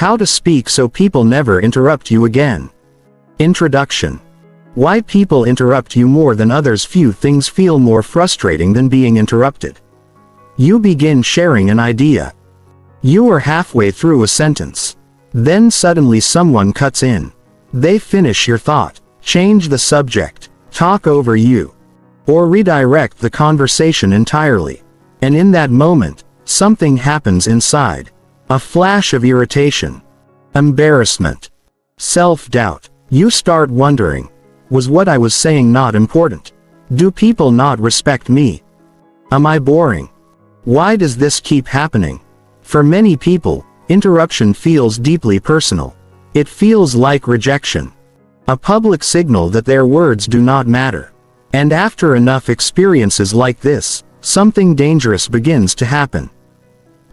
How to speak so people never interrupt you again. Introduction. Why people interrupt you more than others. Few things feel more frustrating than being interrupted. You begin sharing an idea. You are halfway through a sentence. Then suddenly someone cuts in. They finish your thought, change the subject, talk over you, or redirect the conversation entirely. And in that moment, something happens inside. A flash of irritation, embarrassment, self-doubt. You start wondering, was what I was saying not important? Do people not respect me? Am I boring? Why does this keep happening? For many people, interruption feels deeply personal. It feels like rejection. A public signal that their words do not matter. And after enough experiences like this, something dangerous begins to happen.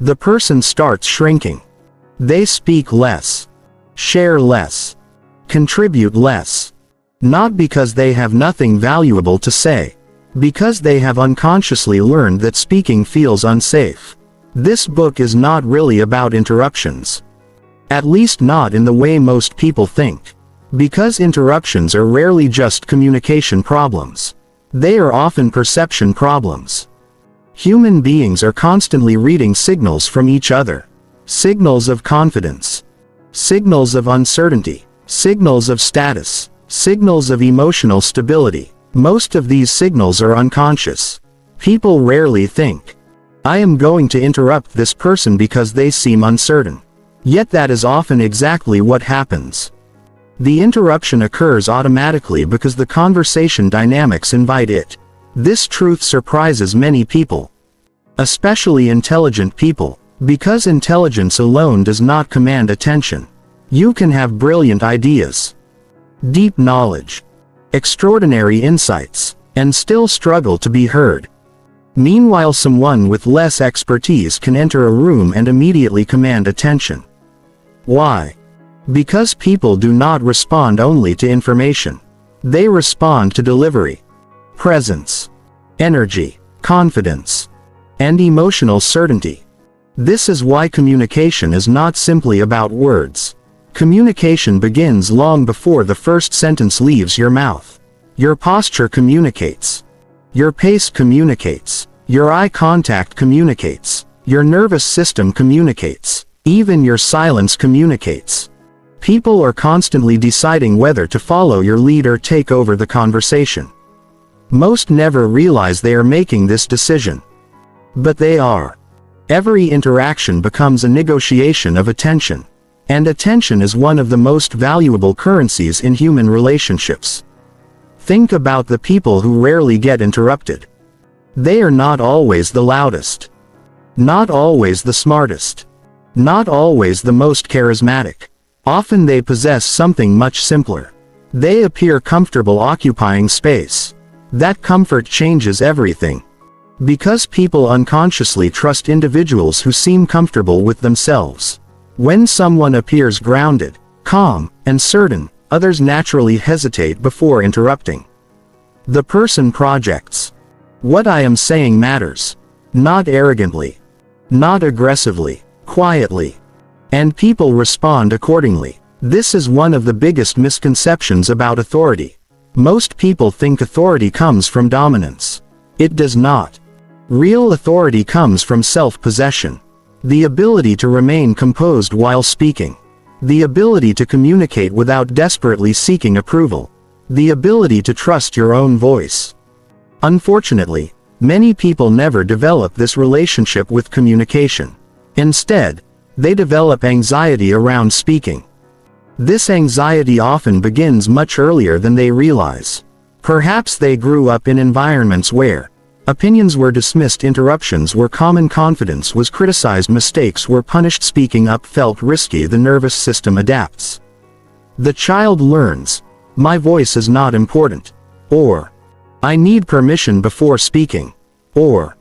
The person starts shrinking. They speak less, share less, contribute less. Not because they have nothing valuable to say, because they have unconsciously learned that speaking feels unsafe. This book is not really about interruptions. At least not in the way most people think. Because interruptions are rarely just communication problems. They are often perception problems. Human beings are constantly reading signals from each other. Signals of confidence. Signals of uncertainty. Signals of status. Signals of emotional stability. Most of these signals are unconscious. People rarely think, I am going to interrupt this person because they seem uncertain. Yet that is often exactly what happens. The interruption occurs automatically because the conversation dynamics invite it. This truth surprises many people, especially intelligent people, because intelligence alone does not command attention. You can have brilliant ideas, deep knowledge, extraordinary insights, and still struggle to be heard. Meanwhile, someone with less expertise can enter a room and immediately command attention. Why? Because people do not respond only to information. They respond to delivery, presence, energy, confidence, and emotional certainty. This is why communication is not simply about words. Communication begins long before the first sentence leaves your mouth. Your posture communicates. Your pace communicates. Your eye contact communicates. Your nervous system communicates. Even your silence communicates. People are constantly deciding whether to follow your lead or take over the conversation. Most never realize they are making this decision. But they are. Every interaction becomes a negotiation of attention. And attention is one of the most valuable currencies in human relationships. Think about the people who rarely get interrupted. They are not always the loudest. Not always the smartest. Not always the most charismatic. Often they possess something much simpler. They appear comfortable occupying space. That comfort changes everything. Because people unconsciously trust individuals who seem comfortable with themselves. When someone appears grounded, calm, and certain, others naturally hesitate before interrupting. The person projects. What I am saying matters. Not arrogantly. Not aggressively. Quietly. And people respond accordingly. This is one of the biggest misconceptions about authority. Most people think authority comes from dominance. It does not. Real authority comes from self-possession. The ability to remain composed while speaking. The ability to communicate without desperately seeking approval. The ability to trust your own voice. Unfortunately, many people never develop this relationship with communication. Instead, they develop anxiety around speaking. This anxiety often begins much earlier than they realize. Perhaps they grew up in environments where opinions were dismissed, interruptions were common, confidence was criticized, mistakes were punished, speaking up felt risky. The nervous system adapts. The child learns, my voice is not important, or I need permission before speaking, or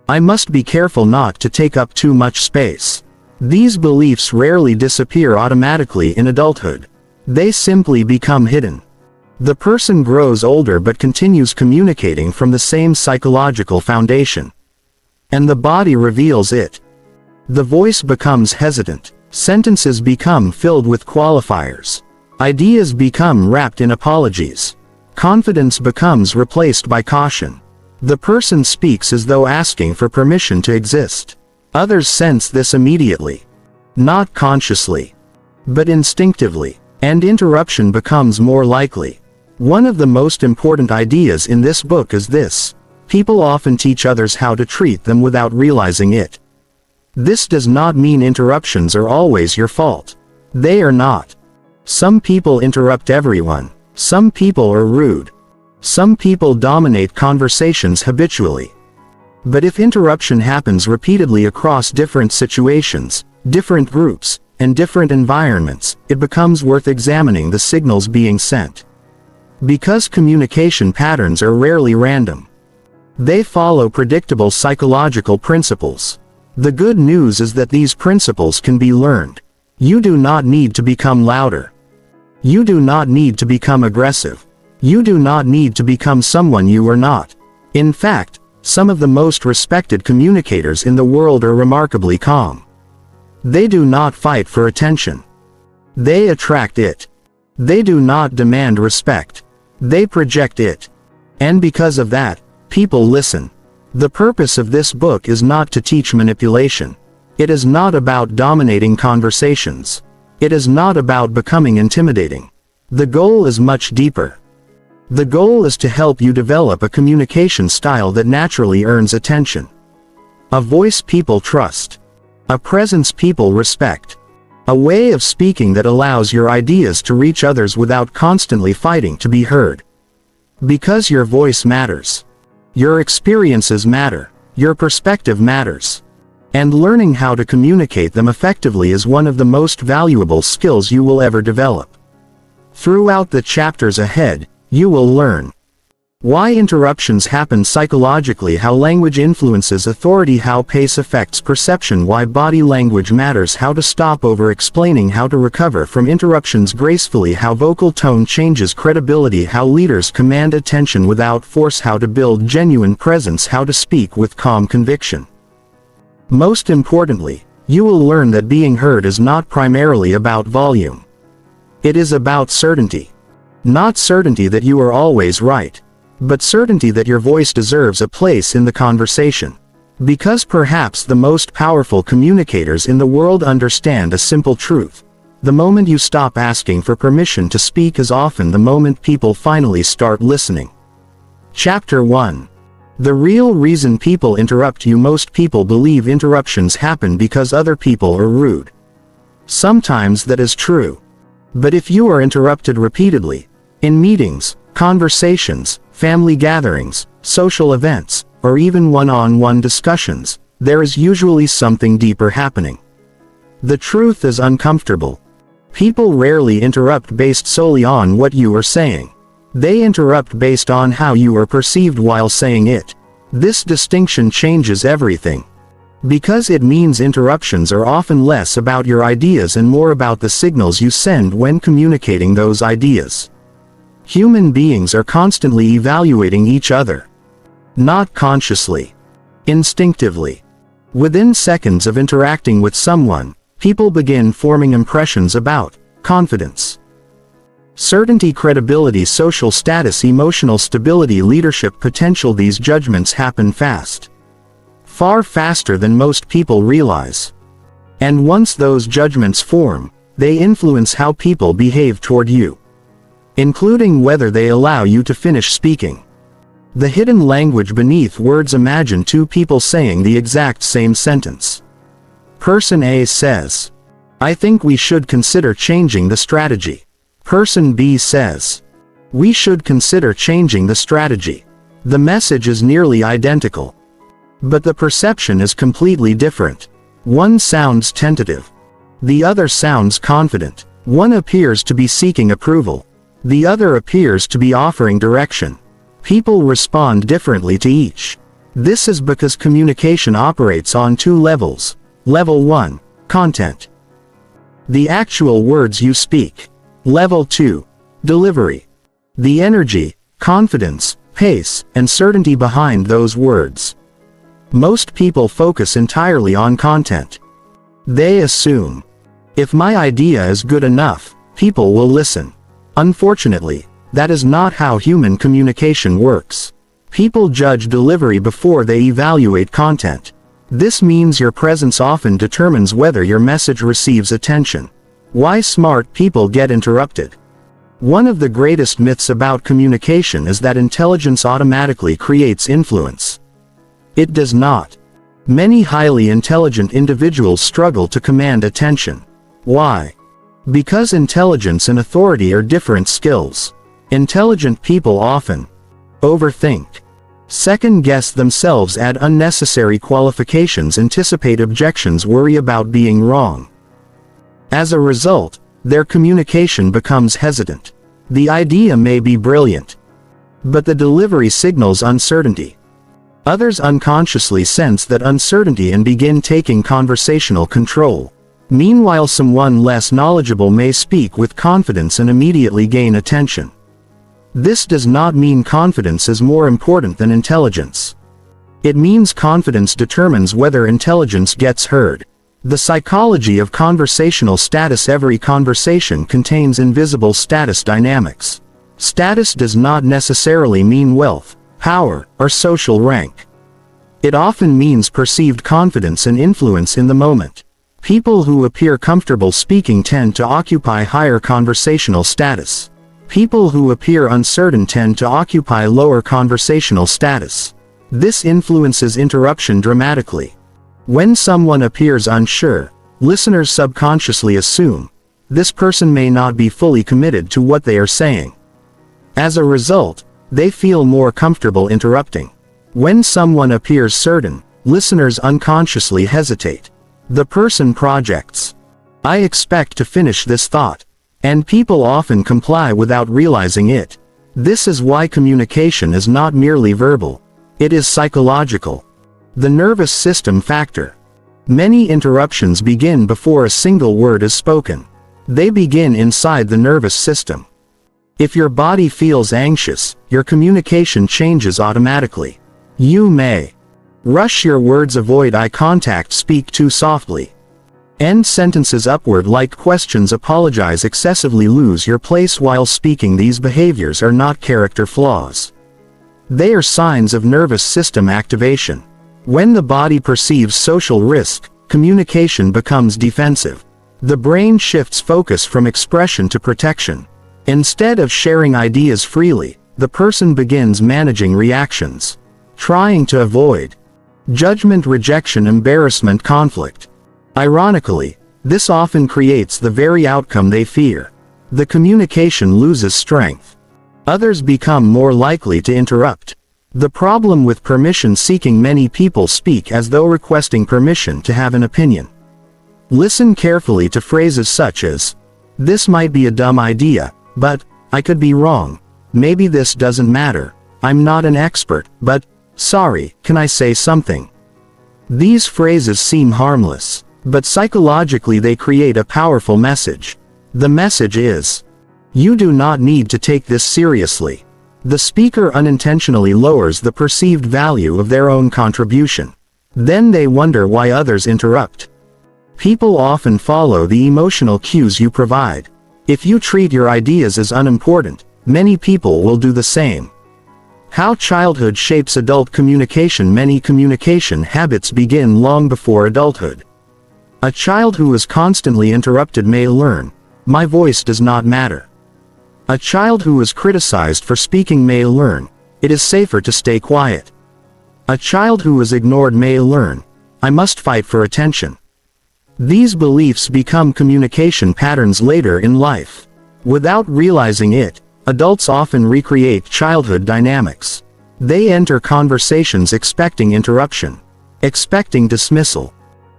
I must be careful not to take up too much space. These beliefs rarely disappear automatically in adulthood. They simply become hidden. The person grows older but continues communicating from the same psychological foundation. And the body reveals it. The voice becomes hesitant. Sentences become filled with qualifiers. Ideas become wrapped in apologies. Confidence becomes replaced by caution. The person speaks as though asking for permission to exist. Others sense this immediately. Not consciously, but instinctively. And interruption becomes more likely. One of the most important ideas in this book is this: people often teach others how to treat them without realizing it. This does not mean interruptions are always your fault. They are not. Some people interrupt everyone. Some people are rude. Some people dominate conversations habitually. But if interruption happens repeatedly across different situations, different groups, and different environments, it becomes worth examining the signals being sent. Because communication patterns are rarely random. They follow predictable psychological principles. The good news is that these principles can be learned. You do not need to become louder. You do not need to become aggressive. You do not need to become someone you are not. In fact, some of the most respected communicators in the world are remarkably calm. They do not fight for attention. They attract it. They do not demand respect. They project it. And because of that, people listen. The purpose of this book is not to teach manipulation. It is not about dominating conversations. It is not about becoming intimidating. The goal is much deeper. The goal is to help you develop a communication style that naturally earns attention. A voice people trust. A presence people respect. A way of speaking that allows your ideas to reach others without constantly fighting to be heard. Because your voice matters. Your experiences matter. Your perspective matters. And learning how to communicate them effectively is one of the most valuable skills you will ever develop. Throughout the chapters ahead, you will learn why interruptions happen psychologically, how language influences authority, how pace affects perception, why body language matters, how to stop over-explaining, how to recover from interruptions gracefully, how vocal tone changes credibility, how leaders command attention without force, how to build genuine presence, how to speak with calm conviction. Most importantly, you will learn that being heard is not primarily about volume. It is about certainty. Not certainty that you are always right, but certainty that your voice deserves a place in the conversation. Because perhaps the most powerful communicators in the world understand a simple truth. The moment you stop asking for permission to speak is often the moment people finally start listening. Chapter 1. The real reason people interrupt you. Most people believe interruptions happen because other people are rude. Sometimes that is true. But if you are interrupted repeatedly, in meetings, conversations, family gatherings, social events, or even one-on-one discussions, there is usually something deeper happening. The truth is uncomfortable. People rarely interrupt based solely on what you are saying. They interrupt based on how you are perceived while saying it. This distinction changes everything. Because it means interruptions are often less about your ideas and more about the signals you send when communicating those ideas. Human beings are constantly evaluating each other. Not consciously. Instinctively. Within seconds of interacting with someone, people begin forming impressions about confidence, certainty, credibility, social status, emotional stability, leadership potential. These judgments happen fast. Far faster than most people realize. And once those judgments form, they influence how people behave toward you, including whether they allow you to finish speaking. The hidden language beneath words. Imagine two people saying the exact same sentence. Person A says, "I think we should consider changing the strategy." Person B says, "We should consider changing the strategy." The message is nearly identical, but the perception is completely different. One sounds tentative. The other sounds confident. One appears to be seeking approval. The other appears to be offering direction. People respond differently to each. This is because communication operates on two levels. Level 1, content. The actual words you speak. Level 2, delivery. The energy, confidence, pace, and certainty behind those words. Most people focus entirely on content. They assume If my idea is good enough, people will listen. Unfortunately, that is not how human communication works. People judge delivery before they evaluate content. This means your presence often determines whether your message receives attention. Why smart people get interrupted. One of the greatest myths about communication is that intelligence automatically creates influence. It does not. Many highly intelligent individuals struggle to command attention. Why? Because intelligence and authority are different skills. Intelligent people often overthink, second-guess themselves, add unnecessary qualifications, anticipate objections, worry about being wrong. As a result, their communication becomes hesitant. The idea may be brilliant, but the delivery signals uncertainty. Others unconsciously sense that uncertainty and begin taking conversational control. Meanwhile, someone less knowledgeable may speak with confidence and immediately gain attention. This does not mean confidence is more important than intelligence. It means confidence determines whether intelligence gets heard. The psychology of conversational status. Every conversation contains invisible status dynamics. Status does not necessarily mean wealth, power, or social rank. It often means perceived confidence and influence in the moment. People who appear comfortable speaking tend to occupy higher conversational status. People who appear uncertain tend to occupy lower conversational status. This influences interruption dramatically. When someone appears unsure, listeners subconsciously assume this person may not be fully committed to what they are saying. As a result, they feel more comfortable interrupting. When someone appears certain, listeners unconsciously hesitate. The person projects, "I expect to finish this thought," and people often comply without realizing it. This is why communication is not merely verbal. It is psychological. The nervous system factor. Many interruptions begin before a single word is spoken. They begin inside the nervous system. If your body feels anxious, your communication changes automatically. You may rush your words, avoid eye contact, speak too softly, end sentences upward like questions, apologize excessively, lose your place while speaking. These behaviors are not character flaws. They are signs of nervous system activation. When the body perceives social risk, communication becomes defensive. The brain shifts focus from expression to protection. Instead of sharing ideas freely, the person begins managing reactions, trying to avoid judgment, rejection, embarrassment, conflict. Ironically, this often creates the very outcome they fear. The communication loses strength. Others become more likely to interrupt. The problem with permission seeking. Many people speak as though requesting permission to have an opinion. Listen carefully to phrases such as, "This might be a dumb idea, but I could be wrong. Maybe this doesn't matter. I'm not an expert, but sorry, can I say something?" These phrases seem harmless, but psychologically they create a powerful message. The message is, "You do not need to take this seriously." The speaker unintentionally lowers the perceived value of their own contribution. Then they wonder why others interrupt. People often follow the emotional cues you provide. If you treat your ideas as unimportant, many people will do the same. How childhood shapes adult communication. Many communication habits begin long before adulthood. A child who is constantly interrupted may learn, "My voice does not matter." A child who is criticized for speaking may learn, "It is safer to stay quiet." A child who is ignored may learn, "I must fight for attention." These beliefs become communication patterns later in life. Without realizing it, adults often recreate childhood dynamics. They enter conversations expecting interruption, expecting dismissal,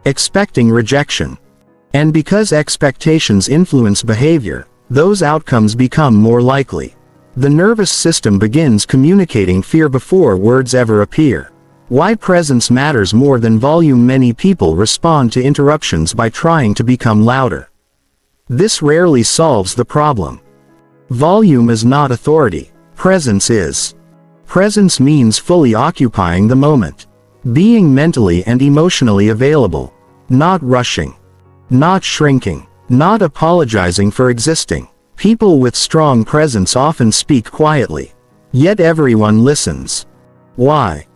expecting rejection. And because expectations influence behavior, those outcomes become more likely. The nervous system begins communicating fear before words ever appear. Why presence matters more than volume. Many people respond to interruptions by trying to become louder. This rarely solves the problem. Volume is not authority. Presence is. Presence means fully occupying the moment. Being mentally and emotionally available. Not rushing. Not shrinking. not apologizing for existing. People with strong presence often speak quietly. Yet everyone listens. Why?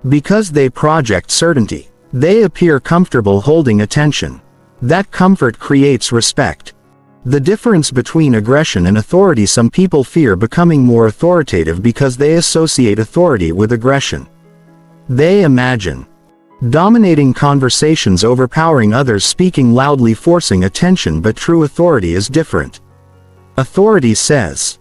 Because they project certainty. They appear comfortable holding attention. That comfort creates respect. The difference between aggression and authority: some people fear becoming more authoritative because they associate authority with aggression. They imagine dominating conversations, overpowering others, speaking loudly, forcing attention. But true authority is different. Authority says,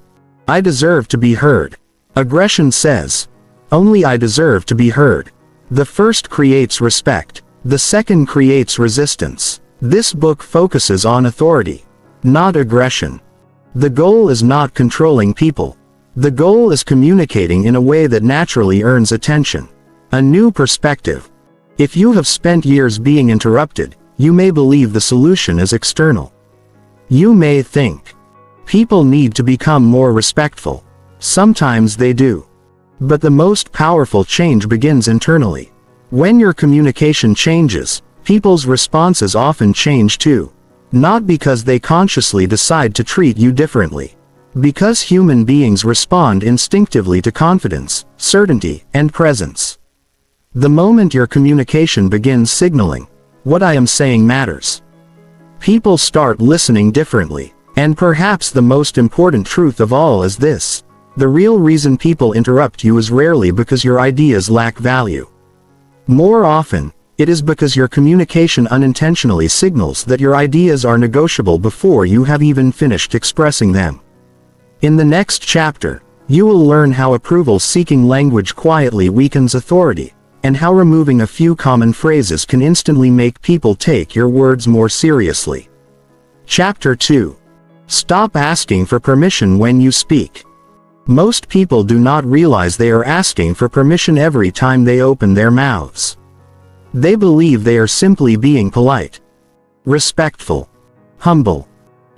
"I deserve to be heard." Aggression says, "Only I deserve to be heard." The first creates respect. The second creates resistance. This book focuses on authority, not aggression. The goal is not controlling people. The goal is communicating in a way that naturally earns attention. A new perspective. If you have spent years being interrupted, you may believe the solution is external. You may think, people need to become more respectful. Sometimes they do. But the most powerful change begins internally. When your communication changes, people's responses often change too. Not because they consciously decide to treat you differently. Because human beings respond instinctively to confidence, certainty, and presence. The moment your communication begins signaling, "What I am saying matters," people start listening differently. And perhaps the most important truth of all is this: the real reason people interrupt you is rarely because your ideas lack value. More often, it is because your communication unintentionally signals that your ideas are negotiable before you have even finished expressing them. In the next chapter, you will learn how approval-seeking language quietly weakens authority, and how removing a few common phrases can instantly make people take your words more seriously. Chapter 2. Stop asking for permission when you speak. Most people do not realize they are asking for permission every time they open their mouths. They believe they are simply being polite, respectful, humble,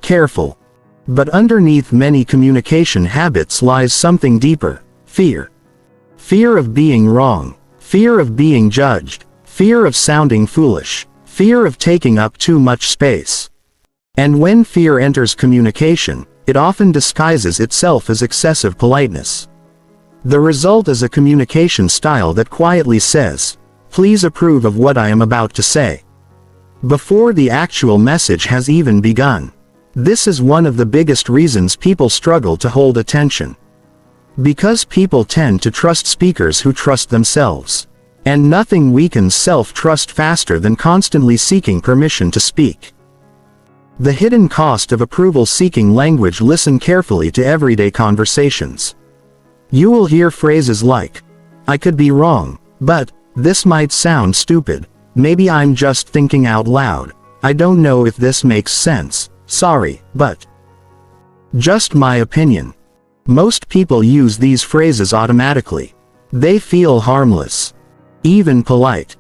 careful. But underneath many communication habits lies something deeper: fear. Fear of being wrong. Fear of being judged. Fear of sounding foolish. Fear of taking up too much space. And when fear enters communication, it often disguises itself as excessive politeness. The result is a communication style that quietly says, "Please approve of what I am about to say," before the actual message has even begun. This is one of the biggest reasons people struggle to hold attention. Because people tend to trust speakers who trust themselves. And nothing weakens self-trust faster than constantly seeking permission to speak. The hidden cost of approval-seeking language. Listen carefully to everyday conversations. You will hear phrases like, "I could be wrong, but this might sound stupid. Maybe I'm just thinking out loud. I don't know if this makes sense. Sorry, but just my opinion." Most people use these phrases automatically. They feel harmless, even polite.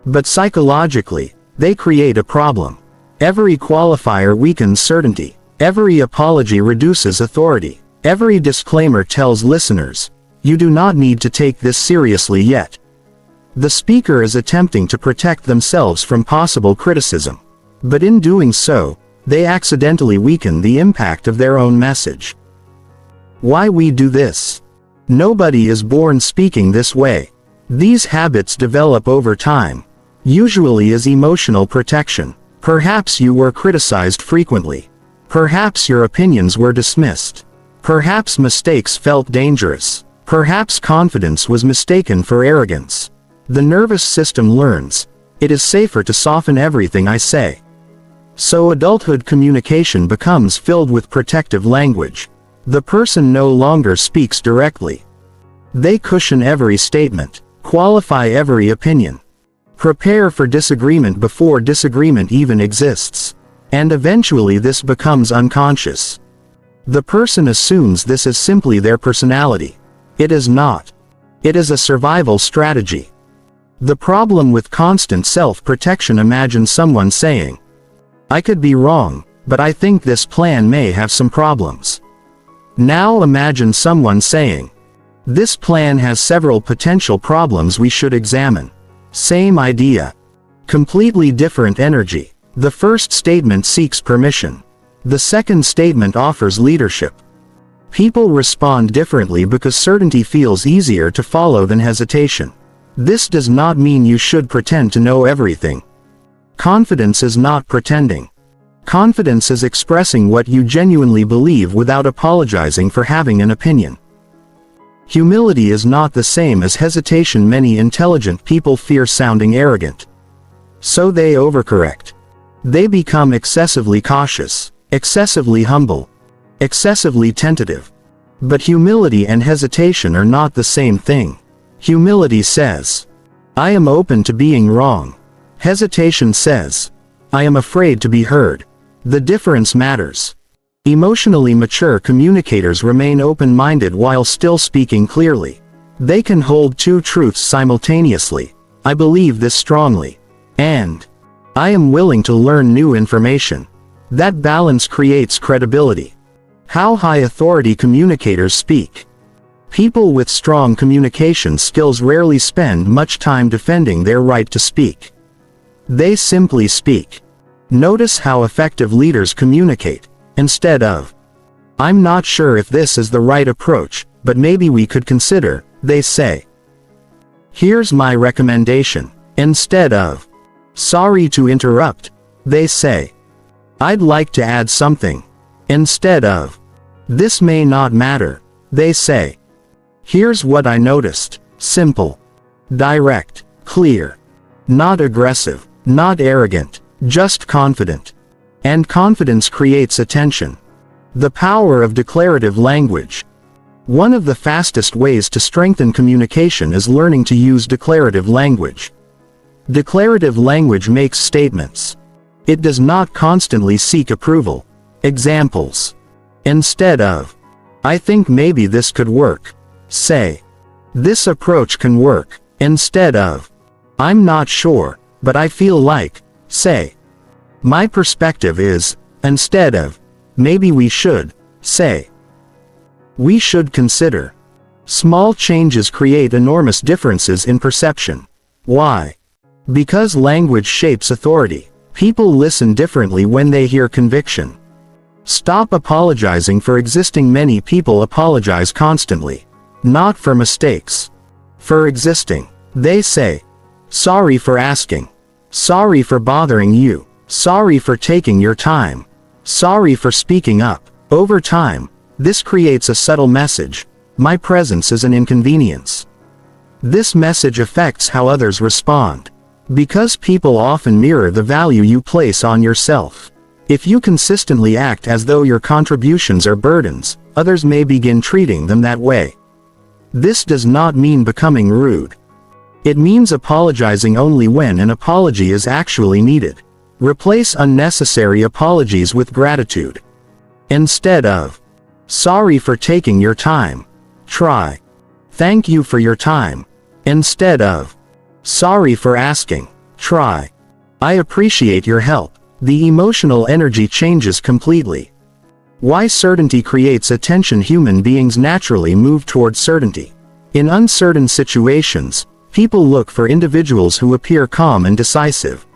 But psychologically, they create a problem. Every qualifier weakens certainty. Every apology reduces authority. Every disclaimer tells listeners, "You do not need to take this seriously yet." The speaker is attempting to protect themselves from possible criticism. But in doing so, they accidentally weaken the impact of their own message. Why we do this? Nobody is born speaking this way. These habits develop over time, usually as emotional protection. Perhaps you were criticized frequently. Perhaps your opinions were dismissed. Perhaps mistakes felt dangerous. Perhaps confidence was mistaken for arrogance. The nervous system learns, it is safer to soften everything I say. So adulthood communication becomes filled with protective language. The person no longer speaks directly. They cushion every statement, qualify every opinion, prepare for disagreement before disagreement even exists. And eventually this becomes unconscious. The person assumes this is simply their personality. It is not. It is a survival strategy. The problem with constant self-protection: imagine someone saying, "I could be wrong, but I think this plan may have some problems." Now imagine someone saying, "This plan has several potential problems we should examine." Same idea. Completely different energy. The first statement seeks permission. The second statement offers leadership. People respond differently because certainty feels easier to follow than hesitation. This does not mean you should pretend to know everything. Confidence is not pretending. Confidence is expressing what you genuinely believe without apologizing for having an opinion. Humility is not the same as hesitation. Many intelligent people fear sounding arrogant. So they overcorrect. They become excessively cautious, excessively humble, excessively tentative. But humility and hesitation are not the same thing. Humility says, I am open to being wrong. Hesitation says, I am afraid to be heard. The difference matters. Emotionally mature communicators remain open-minded while still speaking clearly. They can hold two truths simultaneously. I believe this strongly. And I am willing to learn new information. That balance creates credibility. How high authority communicators speak. People with strong communication skills rarely spend much time defending their right to speak. They simply speak. Notice how effective leaders communicate. Instead of, I'm not sure if this is the right approach, but maybe we could consider, they say, here's my recommendation. Instead of, sorry to interrupt, they say, I'd like to add something. Instead of, this may not matter, they say, here's what I noticed. Simple, direct, clear, not aggressive, not arrogant, just confident. And confidence creates attention. The power of declarative language. One of the fastest ways to strengthen communication is learning to use declarative language. Declarative language makes statements. It does not constantly seek approval. Examples. Instead of, I think maybe this could work, say, this approach can work. Instead of, I'm not sure, but I feel like, say, my perspective is, instead of, maybe we should, say, we should consider. Small changes create enormous differences in perception. Why? Because language shapes authority. People listen differently when they hear conviction. Stop apologizing for existing. Many people apologize constantly. Not for mistakes. For existing. They say, sorry for asking. Sorry for bothering you. Sorry for taking your time. Sorry for speaking up. Over time, this creates a subtle message. My presence is an inconvenience. This message affects how others respond. Because people often mirror the value you place on yourself. If you consistently act as though your contributions are burdens, others may begin treating them that way. This does not mean becoming rude. It means apologizing only when an apology is actually needed. Replace unnecessary apologies with gratitude. Instead of, sorry for taking your time, try, thank you for your time. Instead of, sorry for asking, try, I appreciate your help. The emotional energy changes completely. Why certainty creates attention. Human beings naturally move towards certainty. In uncertain situations, people look for individuals who appear calm and decisive.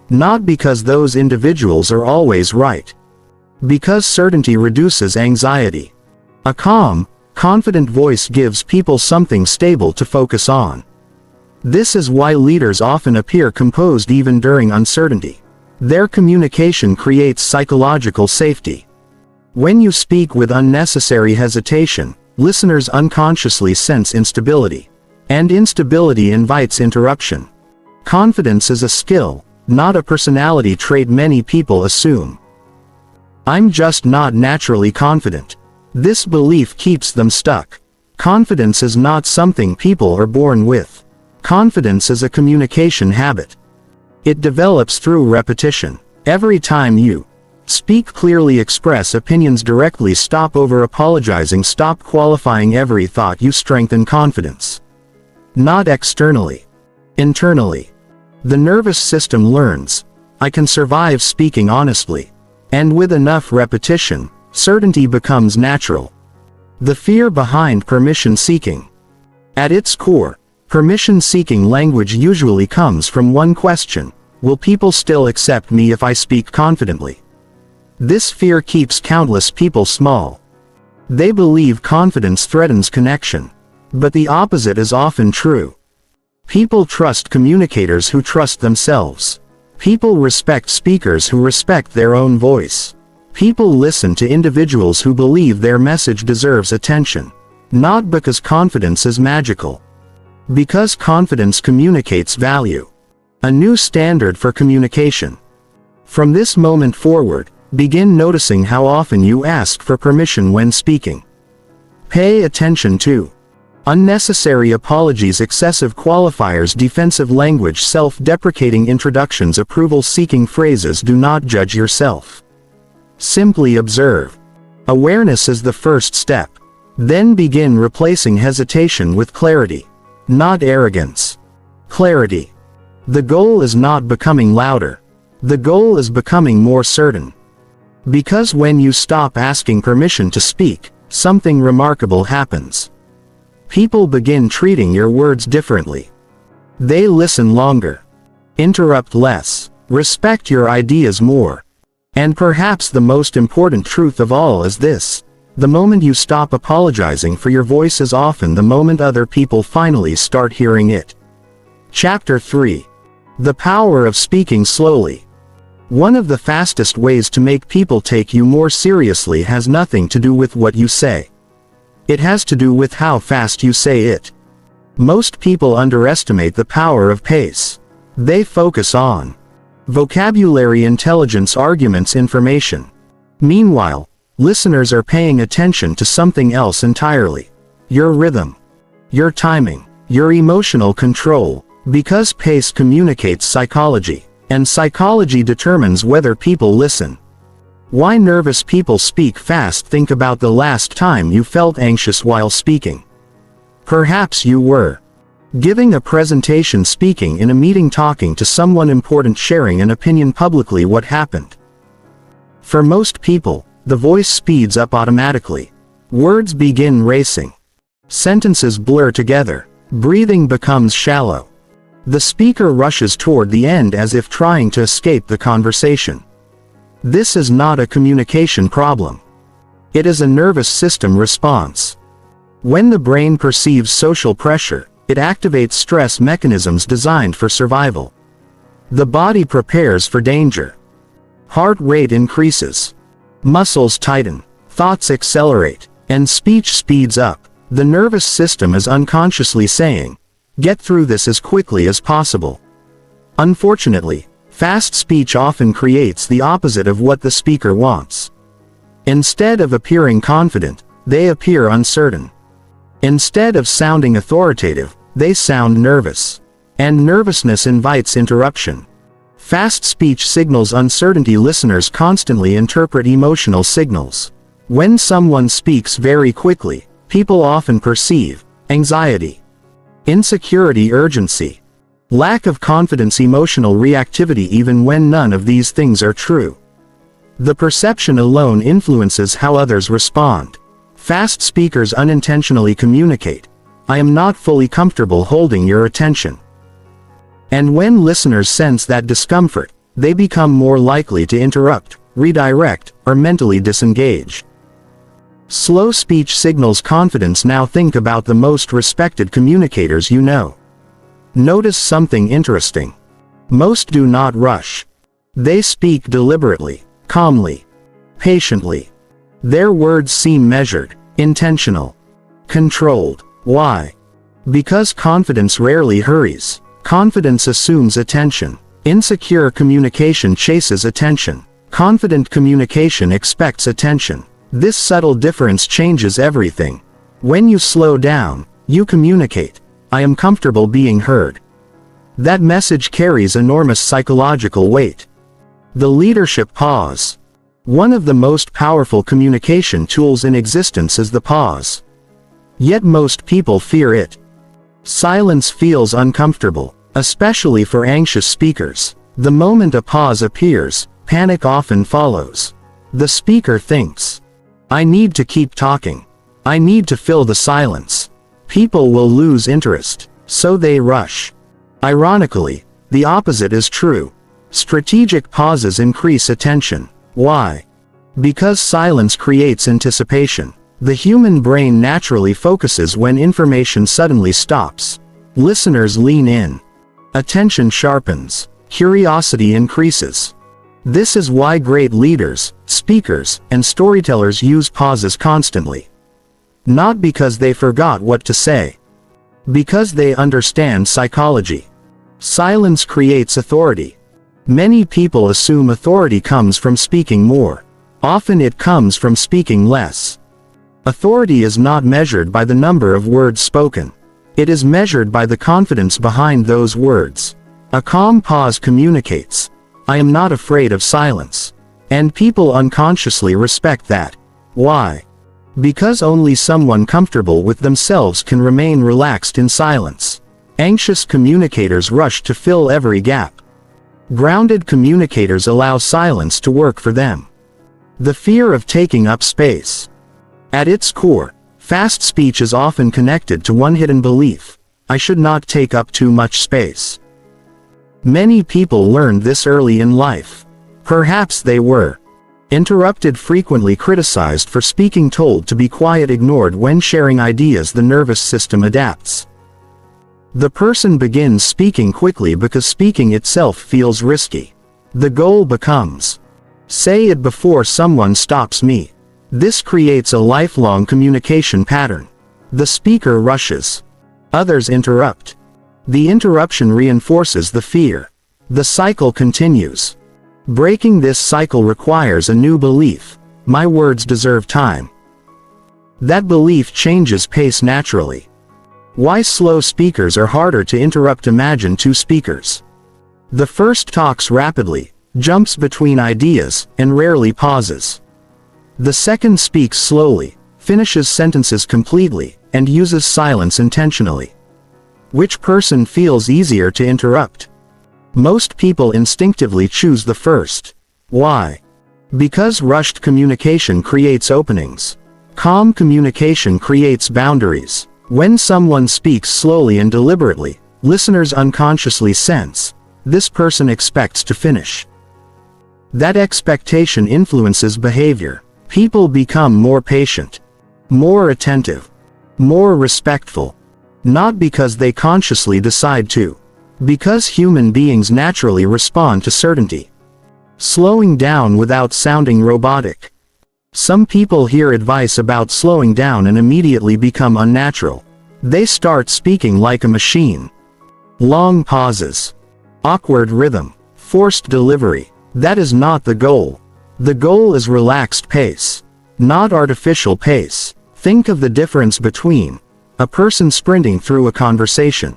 Not because those individuals are always right. Because certainty reduces anxiety. A calm, confident voice gives people something stable to focus on. This is why leaders often appear composed even during uncertainty. Their communication creates psychological safety. When you speak with unnecessary hesitation, listeners unconsciously sense instability. And instability invites interruption. Confidence is a skill, not a personality trait. Many people assume, I'm just not naturally confident. This belief keeps them stuck. Confidence is not something people are born with. Confidence is a communication habit. It develops through repetition. Every time you speak clearly, express opinions directly, stop over apologizing, stop qualifying every thought, you strengthen confidence. Not externally. Internally. The nervous system learns, I can survive speaking honestly. And with enough repetition, certainty becomes natural. The fear behind permission seeking. At its core, permission seeking language usually comes from one question: will people still accept me if I speak confidently? This fear keeps countless people small. They believe confidence threatens connection. But the opposite is often true. People trust communicators who trust themselves. People respect speakers who respect their own voice. People listen to individuals who believe their message deserves attention. Not because confidence is magical. Because confidence communicates value. A new standard for communication. From this moment forward, begin noticing how often you ask for permission when speaking. Pay attention to unnecessary apologies, excessive qualifiers, defensive language, self-deprecating introductions, approval-seeking phrases. Do not judge yourself. Simply observe. Awareness is the first step. Then begin replacing hesitation with clarity. Not arrogance. Clarity. The goal is not becoming louder. The goal is becoming more certain. Because when you stop asking permission to speak, something remarkable happens. People begin treating your words differently. They listen longer. Interrupt less. Respect your ideas more. And perhaps the most important truth of all is this: the moment you stop apologizing for your voice is often the moment other people finally start hearing it. Chapter 3. The Power of Speaking Slowly. One of the fastest ways to make people take you more seriously has nothing to do with what you say. It has to do with how fast you say it. Most people underestimate the power of pace. They focus on vocabulary, intelligence, arguments, information. Meanwhile, listeners are paying attention to something else entirely. Your rhythm. Your timing. Your emotional control. Because pace communicates psychology. And psychology determines whether people listen. Why nervous people speak fast? Think about the last time you felt anxious while speaking. Perhaps you were giving a presentation, speaking in a meeting, talking to someone important, sharing an opinion publicly. What happened? For most people, the voice speeds up automatically. Words begin racing. Sentences blur together. Breathing becomes shallow. The speaker rushes toward the end as if trying to escape the conversation. This is not a communication problem. It is a nervous system response. When the brain perceives social pressure, it activates stress mechanisms designed for survival. The body prepares for danger. Heart rate increases. Muscles tighten. Thoughts accelerate. And speech speeds up. The nervous system is unconsciously saying, "Get through this as quickly as possible." Unfortunately, fast speech often creates the opposite of what the speaker wants. Instead of appearing confident, they appear uncertain. Instead of sounding authoritative, they sound nervous. And nervousness invites interruption. Fast speech signals uncertainty. Listeners constantly interpret emotional signals. When someone speaks very quickly, people often perceive anxiety, insecurity, urgency, lack of confidence, emotional reactivity, even when none of these things are true. The perception alone influences how others respond. Fast speakers unintentionally communicate, "I am not fully comfortable holding your attention." And when listeners sense that discomfort, they become more likely to interrupt, redirect, or mentally disengage. Slow speech signals confidence. Now think about the most respected communicators you know. Notice something interesting. Most do not rush. They speak deliberately, calmly, patiently. Their words seem measured, intentional, controlled. Why? Because confidence rarely hurries. Confidence assumes attention. Insecure communication chases attention. Confident communication expects attention. This subtle difference changes everything. When you slow down, you communicate, "I am comfortable being heard." That message carries enormous psychological weight. The leadership pause. One of the most powerful communication tools in existence is the pause. Yet most people fear it. Silence feels uncomfortable, especially for anxious speakers. The moment a pause appears, panic often follows. The speaker thinks, "I need to keep talking. I need to fill the silence. People will lose interest." So they rush. Ironically, the opposite is true. Strategic pauses increase attention. Why? Because silence creates anticipation. The human brain naturally focuses when information suddenly stops. Listeners lean in. Attention sharpens. Curiosity increases. This is why great leaders, speakers, and storytellers use pauses constantly. Not because they forgot what to say. Because they understand psychology. Silence creates authority. Many people assume authority comes from speaking more. Often it comes from speaking less. Authority is not measured by the number of words spoken. It is measured by the confidence behind those words. A calm pause communicates, "I am not afraid of silence." And people unconsciously respect that. Why? Because only someone comfortable with themselves can remain relaxed in silence. Anxious communicators rush to fill every gap. Grounded communicators allow silence to work for them. The fear of taking up space. At its core, fast speech is often connected to one hidden belief: I should not take up too much space. Many people learned this early in life. Perhaps they were interrupted, frequently criticized for speaking, told to be quiet, ignored when sharing ideas. The nervous system adapts. The person begins speaking quickly because speaking itself feels risky. The goal becomes, say it before someone stops me. This creates a lifelong communication pattern. The speaker rushes. Others interrupt. The interruption reinforces the fear. The cycle continues. Breaking this cycle requires a new belief: my words deserve time. That belief changes pace naturally. Why slow speakers are harder to interrupt? Imagine two speakers. The first talks rapidly, jumps between ideas, and rarely pauses. The second speaks slowly, finishes sentences completely, and uses silence intentionally. Which person feels easier to interrupt? Most people instinctively choose the first. Why? Because rushed communication creates openings. Calm communication creates boundaries. When someone speaks slowly and deliberately, listeners unconsciously sense, this person expects to finish. That expectation influences behavior. People become more patient, more attentive, more respectful. Not because they consciously decide to. Because human beings naturally respond to certainty. Slowing down without sounding robotic. Some people hear advice about slowing down and immediately become unnatural. They start speaking like a machine. Long pauses. Awkward rhythm. Forced delivery. That is not the goal. The goal is relaxed pace. Not artificial pace. Think of the difference between a person sprinting through a conversation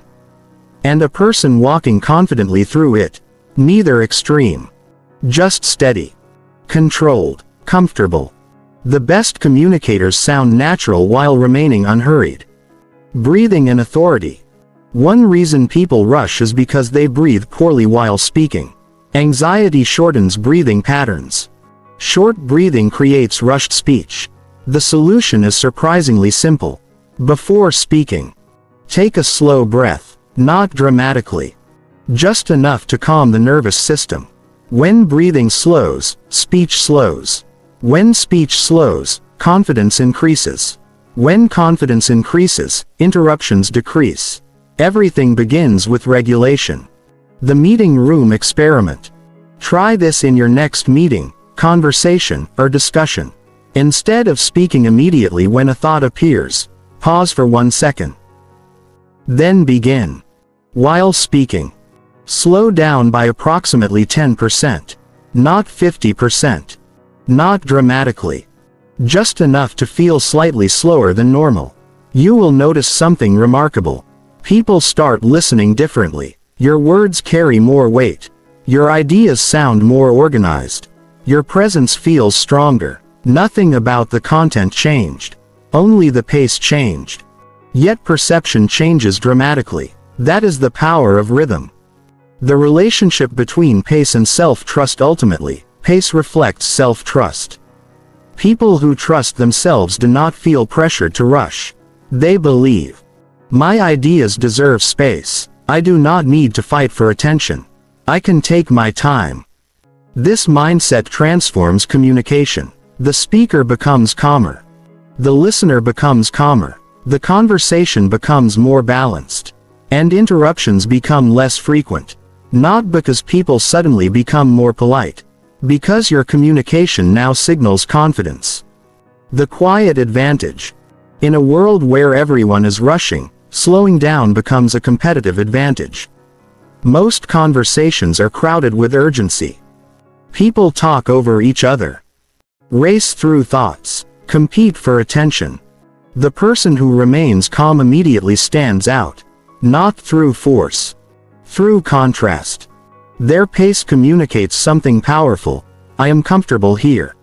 and a person walking confidently through it. Neither extreme. Just steady. Controlled. Comfortable. The best communicators sound natural while remaining unhurried. Breathing and authority. One reason people rush is because they breathe poorly while speaking. Anxiety shortens breathing patterns. Short breathing creates rushed speech. The solution is surprisingly simple. Before speaking, take a slow breath, not dramatically. Just enough to calm the nervous system. When breathing slows, speech slows. When speech slows, confidence increases. When confidence increases, interruptions decrease. Everything begins with regulation. The meeting room experiment. Try this in your next meeting, conversation, or discussion. Instead of speaking immediately when a thought appears, pause for 1 second. Then begin. While speaking, slow down by approximately 10%. Not 50%. Not dramatically. Just enough to feel slightly slower than normal. You will notice something remarkable. People start listening differently. Your words carry more weight. Your ideas sound more organized. Your presence feels stronger. Nothing about the content changed. Only the pace changed. Yet perception changes dramatically. That is the power of rhythm. The relationship between pace and self-trust. Ultimately, pace reflects self-trust. People who trust themselves do not feel pressured to rush. They believe, my ideas deserve space. I do not need to fight for attention. I can take my time. This mindset transforms communication. The speaker becomes calmer. The listener becomes calmer. The conversation becomes more balanced. And interruptions become less frequent. Not because people suddenly become more polite. Because your communication now signals confidence. The quiet advantage. In a world where everyone is rushing, slowing down becomes a competitive advantage. Most conversations are crowded with urgency. People talk over each other. Race through thoughts. Compete for attention. The person who remains calm immediately stands out. Not through force. Through contrast. Their pace communicates something powerful. I am comfortable here.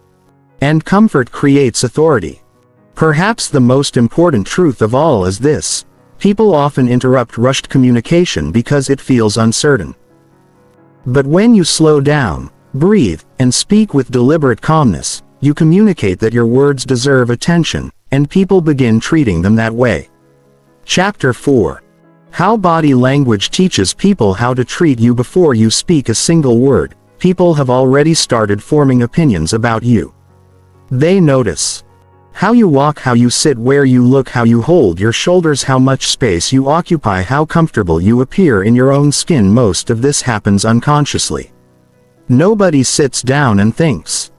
And comfort creates authority. Perhaps the most important truth of all is this: people often interrupt rushed communication because it feels uncertain. But when you slow down, breathe, and speak with deliberate calmness, you communicate that your words deserve attention, and people begin treating them that way. Chapter 4. How body language teaches people how to treat you before you speak a single word. People have already started forming opinions about you. They notice how you walk, how you sit, where you look, how you hold your shoulders, how much space you occupy, how comfortable you appear in your own skin. Most of this happens unconsciously. Nobody sits down and thinks,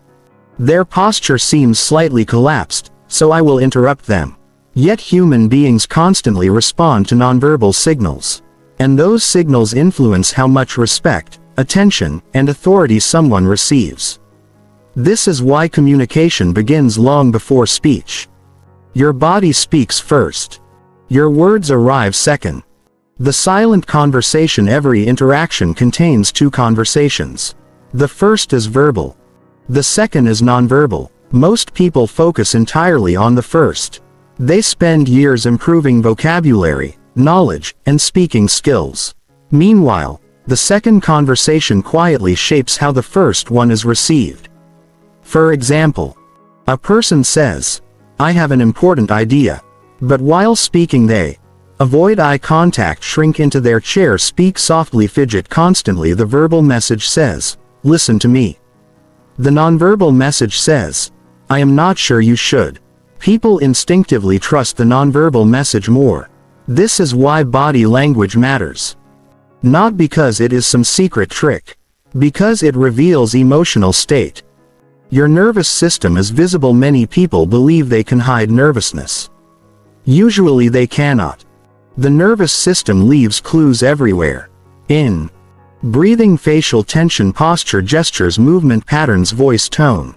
their posture seems slightly collapsed, so I will interrupt them. Yet human beings constantly respond to nonverbal signals. And those signals influence how much respect, attention, and authority someone receives. This is why communication begins long before speech. Your body speaks first. Your words arrive second. The silent conversation. Every interaction contains two conversations. The first is verbal. The second is nonverbal. Most people focus entirely on the first. They spend years improving vocabulary, knowledge, and speaking skills. Meanwhile, the second conversation quietly shapes how the first one is received. For example, a person says, I have an important idea. But while speaking they avoid eye contact, shrink into their chair, speak softly, fidget constantly. The verbal message says, listen to me. The nonverbal message says, I am not sure you should. People instinctively trust the nonverbal message more. This is why body language matters. Not because it is some secret trick. Because it reveals emotional state. Your nervous system is visible. Many people believe they can hide nervousness. Usually they cannot. The nervous system leaves clues everywhere. In breathing, facial tension, posture, gestures, movement patterns, voice tone.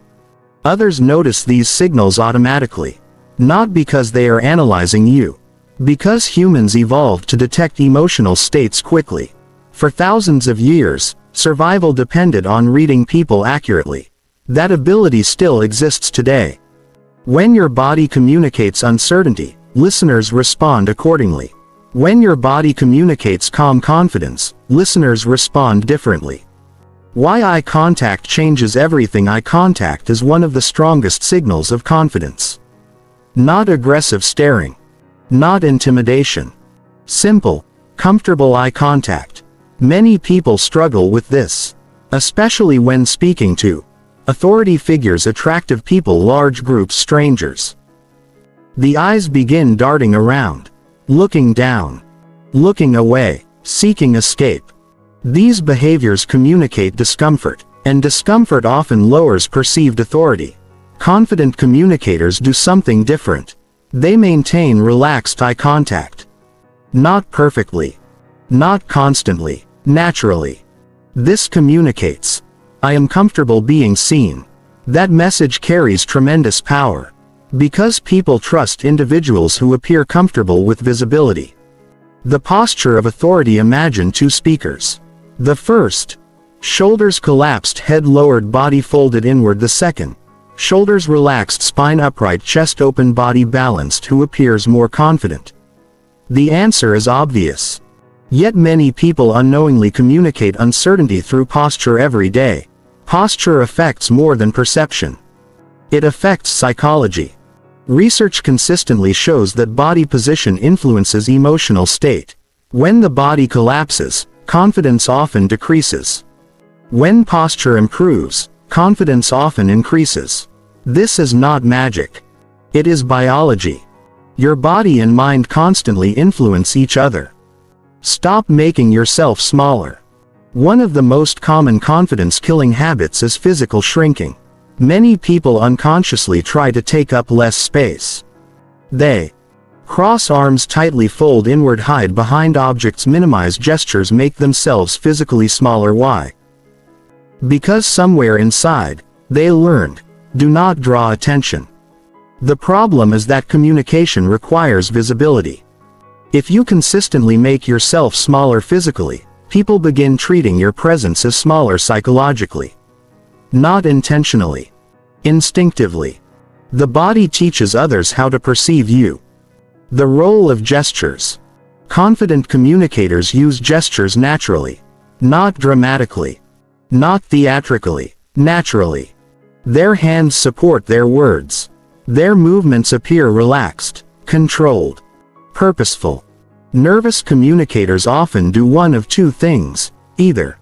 Others notice these signals automatically. Not because they are analyzing you. Because humans evolved to detect emotional states quickly. For thousands of years, survival depended on reading people accurately. That ability still exists today. When your body communicates uncertainty, listeners respond accordingly. When your body communicates calm confidence, listeners respond differently. Why eye contact changes everything. Eye contact is one of the strongest signals of confidence. Not aggressive staring. Not intimidation. Simple, comfortable eye contact. Many people struggle with this. Especially when speaking to authority figures, attractive people, large groups, strangers. The eyes begin darting around. Looking down. Looking away. Seeking escape. These behaviors communicate discomfort, and discomfort often lowers perceived authority. Confident communicators do something different. They maintain relaxed eye contact. Not perfectly. Not constantly. Naturally. This communicates, I am comfortable being seen. That message carries tremendous power. Because people trust individuals who appear comfortable with visibility. The posture of authority. Imagine two speakers. The first, shoulders collapsed, head lowered, body folded inward. The second, shoulders relaxed, spine upright, chest open, body balanced. Who appears more confident? The answer is obvious. Yet many people unknowingly communicate uncertainty through posture every day. Posture affects more than perception. It affects psychology. Research consistently shows that body position influences emotional state. When the body collapses, confidence often decreases. When posture improves, confidence often increases. This is not magic. It is biology. Your body and mind constantly influence each other. Stop making yourself smaller. One of the most common confidence-killing habits is physical shrinking. Many people unconsciously try to take up less space. They cross arms tightly, fold inward, hide behind objects, minimize gestures, make themselves physically smaller. Why? Because somewhere inside, they learned, do not draw attention. The problem is that communication requires visibility. If you consistently make yourself smaller physically, people begin treating your presence as smaller psychologically. Not intentionally. Instinctively. The body teaches others how to perceive you. The role of gestures. Confident communicators use gestures naturally. Not dramatically. Not theatrically. Naturally. Their hands support their words. Their movements appear relaxed, controlled, purposeful. Nervous communicators often do one of two things: either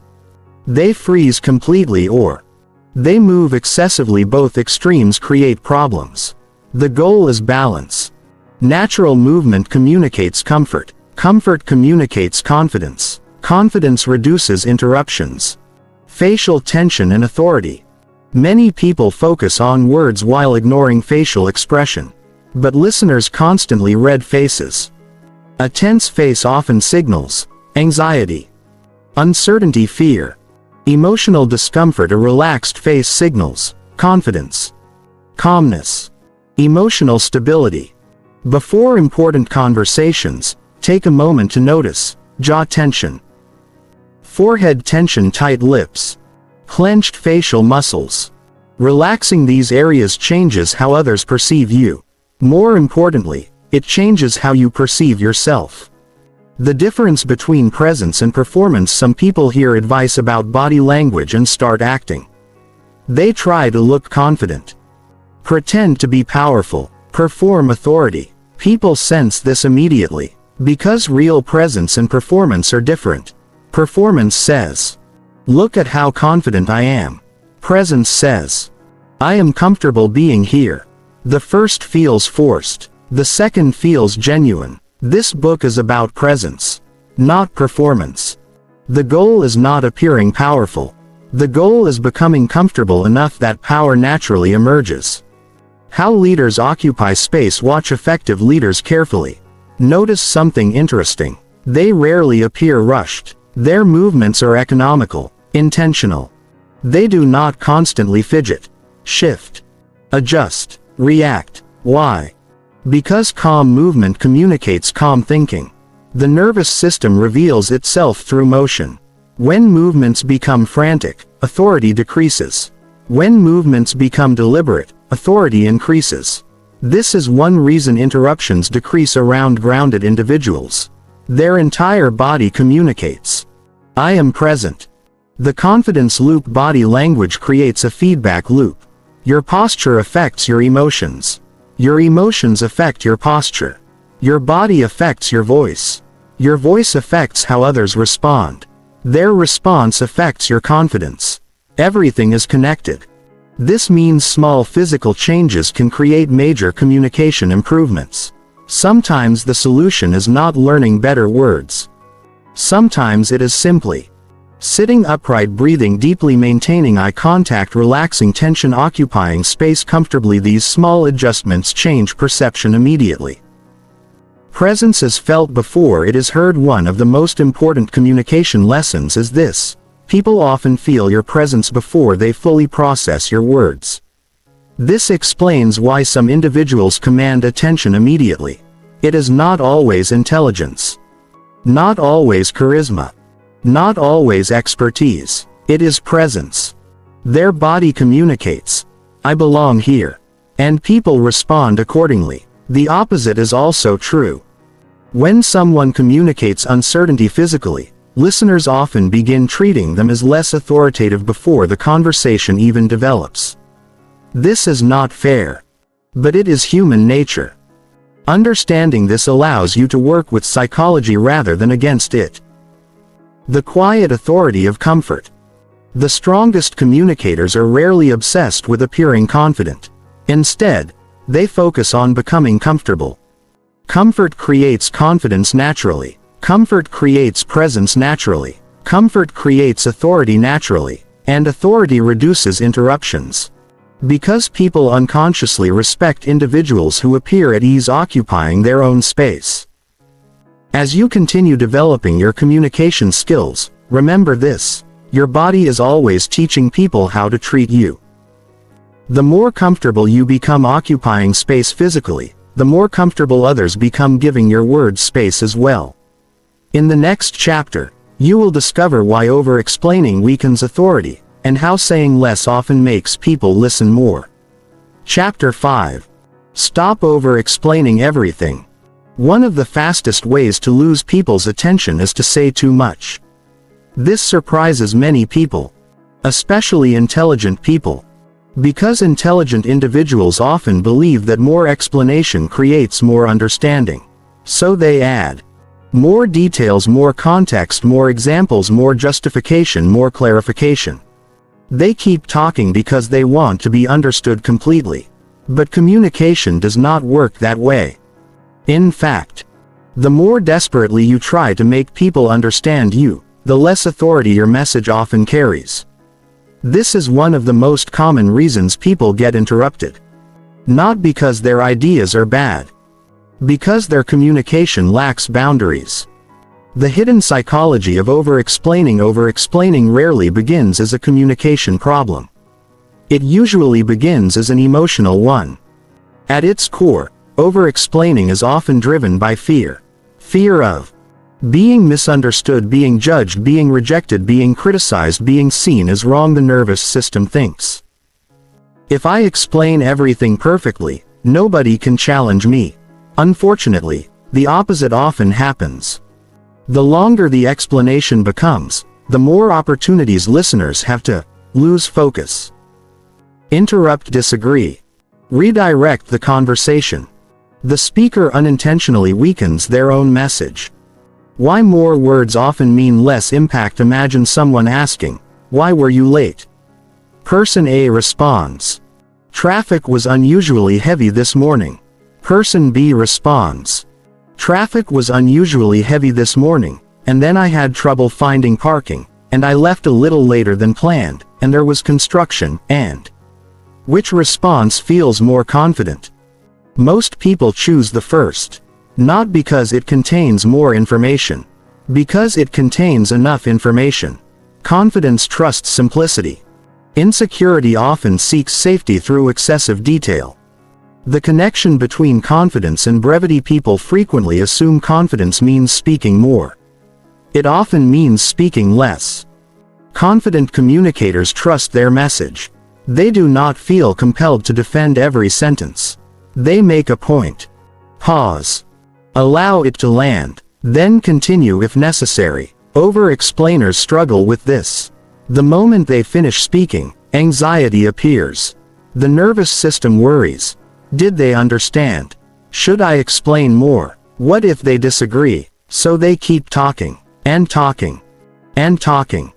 they freeze completely or they move excessively. Both extremes create problems. The goal is balance. Natural movement communicates comfort. Comfort communicates confidence. Confidence reduces interruptions. Facial tension and authority. Many people focus on words while ignoring facial expression. But listeners constantly read faces. A tense face often signals anxiety, uncertainty, fear. Emotional discomfort. A relaxed face signals confidence, calmness, emotional stability. Before important conversations, take a moment to notice jaw tension, forehead tension, tight lips, clenched facial muscles. Relaxing these areas changes how others perceive you. More importantly, it changes how you perceive yourself. The difference between presence and performance. Some people hear advice about body language and start acting. They try to look confident, pretend to be powerful, perform authority. People sense this immediately, because real presence and performance are different. Performance says, "Look at how confident I am." Presence says, "I am comfortable being here." The first feels forced. The second feels genuine. This book is about presence, not performance. The goal is not appearing powerful. The goal is becoming comfortable enough that power naturally emerges. How leaders occupy space. Watch effective leaders carefully. Notice something interesting. They rarely appear rushed. Their movements are economical, intentional. They do not constantly fidget, shift, adjust, react. Why? Because calm movement communicates calm thinking. The nervous system reveals itself through motion. When movements become frantic, authority decreases. When movements become deliberate, authority increases. This is one reason interruptions decrease around grounded individuals. Their entire body communicates, "I am present." The confidence loop. Body language creates a feedback loop. Your posture affects your emotions. Your emotions affect your posture. Your body affects your voice. Your voice affects how others respond. Their response affects your confidence. Everything is connected. This means small physical changes can create major communication improvements. Sometimes the solution is not learning better words. Sometimes it is simply sitting upright, breathing deeply, maintaining eye contact, relaxing tension, occupying space comfortably. These small adjustments change perception immediately. Presence is felt before it is heard. One of the most important communication lessons is this: people often feel your presence before they fully process your words. This explains why some individuals command attention immediately. It is not always intelligence, not always charisma, not always expertise. It is presence. Their body communicates, "I belong here," and people respond accordingly. The opposite is also true. When someone communicates uncertainty physically, listeners often begin treating them as less authoritative before the conversation even develops. This is not fair. But it is human nature. Understanding this allows you to work with psychology rather than against it. The quiet authority of comfort. The strongest communicators are rarely obsessed with appearing confident. Instead, they focus on becoming comfortable. Comfort creates confidence naturally. Comfort creates presence naturally. Comfort creates authority naturally, and authority reduces interruptions. Because people unconsciously respect individuals who appear at ease occupying their own space. As you continue developing your communication skills, remember this: your body is always teaching people how to treat you. The more comfortable you become occupying space physically, the more comfortable others become giving your words space as well. In the next chapter, you will discover why over-explaining weakens authority, and how saying less often makes people listen more. Chapter 5. Stop over-explaining everything. One of the fastest ways to lose people's attention is to say too much. This surprises many people, especially intelligent people. Because intelligent individuals often believe that more explanation creates more understanding. So they add more details, more context, more examples, more justification, more clarification. They keep talking because they want to be understood completely. But communication does not work that way. In fact, the more desperately you try to make people understand you, the less authority your message often carries. This is one of the most common reasons people get interrupted. Not because their ideas are bad. Because their communication lacks boundaries. The hidden psychology of over-explaining. Over-explaining rarely begins as a communication problem. It usually begins as an emotional one. At its core, over-explaining is often driven by fear. Fear of being misunderstood, being judged, being rejected, being criticized, being seen as wrong. The nervous system thinks, if I explain everything perfectly, nobody can challenge me. Unfortunately, the opposite often happens. The longer the explanation becomes, the more opportunities listeners have to lose focus. Interrupt, disagree. Redirect the conversation. The speaker unintentionally weakens their own message. Why more words often mean less impact. Imagine someone asking, "Why were you late?" Person A responds, "Traffic was unusually heavy this morning." Person B responds, "Traffic was unusually heavy this morning, and then I had trouble finding parking, and I left a little later than planned, and there was construction, and..." Which response feels more confident? Most people choose the first. Not because it contains more information. Because it contains enough information. Confidence trusts simplicity. Insecurity often seeks safety through excessive detail. The connection between confidence and brevity. People frequently assume confidence means speaking more. It often means speaking less. Confident communicators trust their message. They do not feel compelled to defend every sentence. They make a point. Pause. Allow it to land. Then continue if necessary. Over-explainers struggle with this. The moment they finish speaking, anxiety appears. The nervous system worries. Did they understand? Should I explain more? What if they disagree? So they keep talking, and talking, and talking.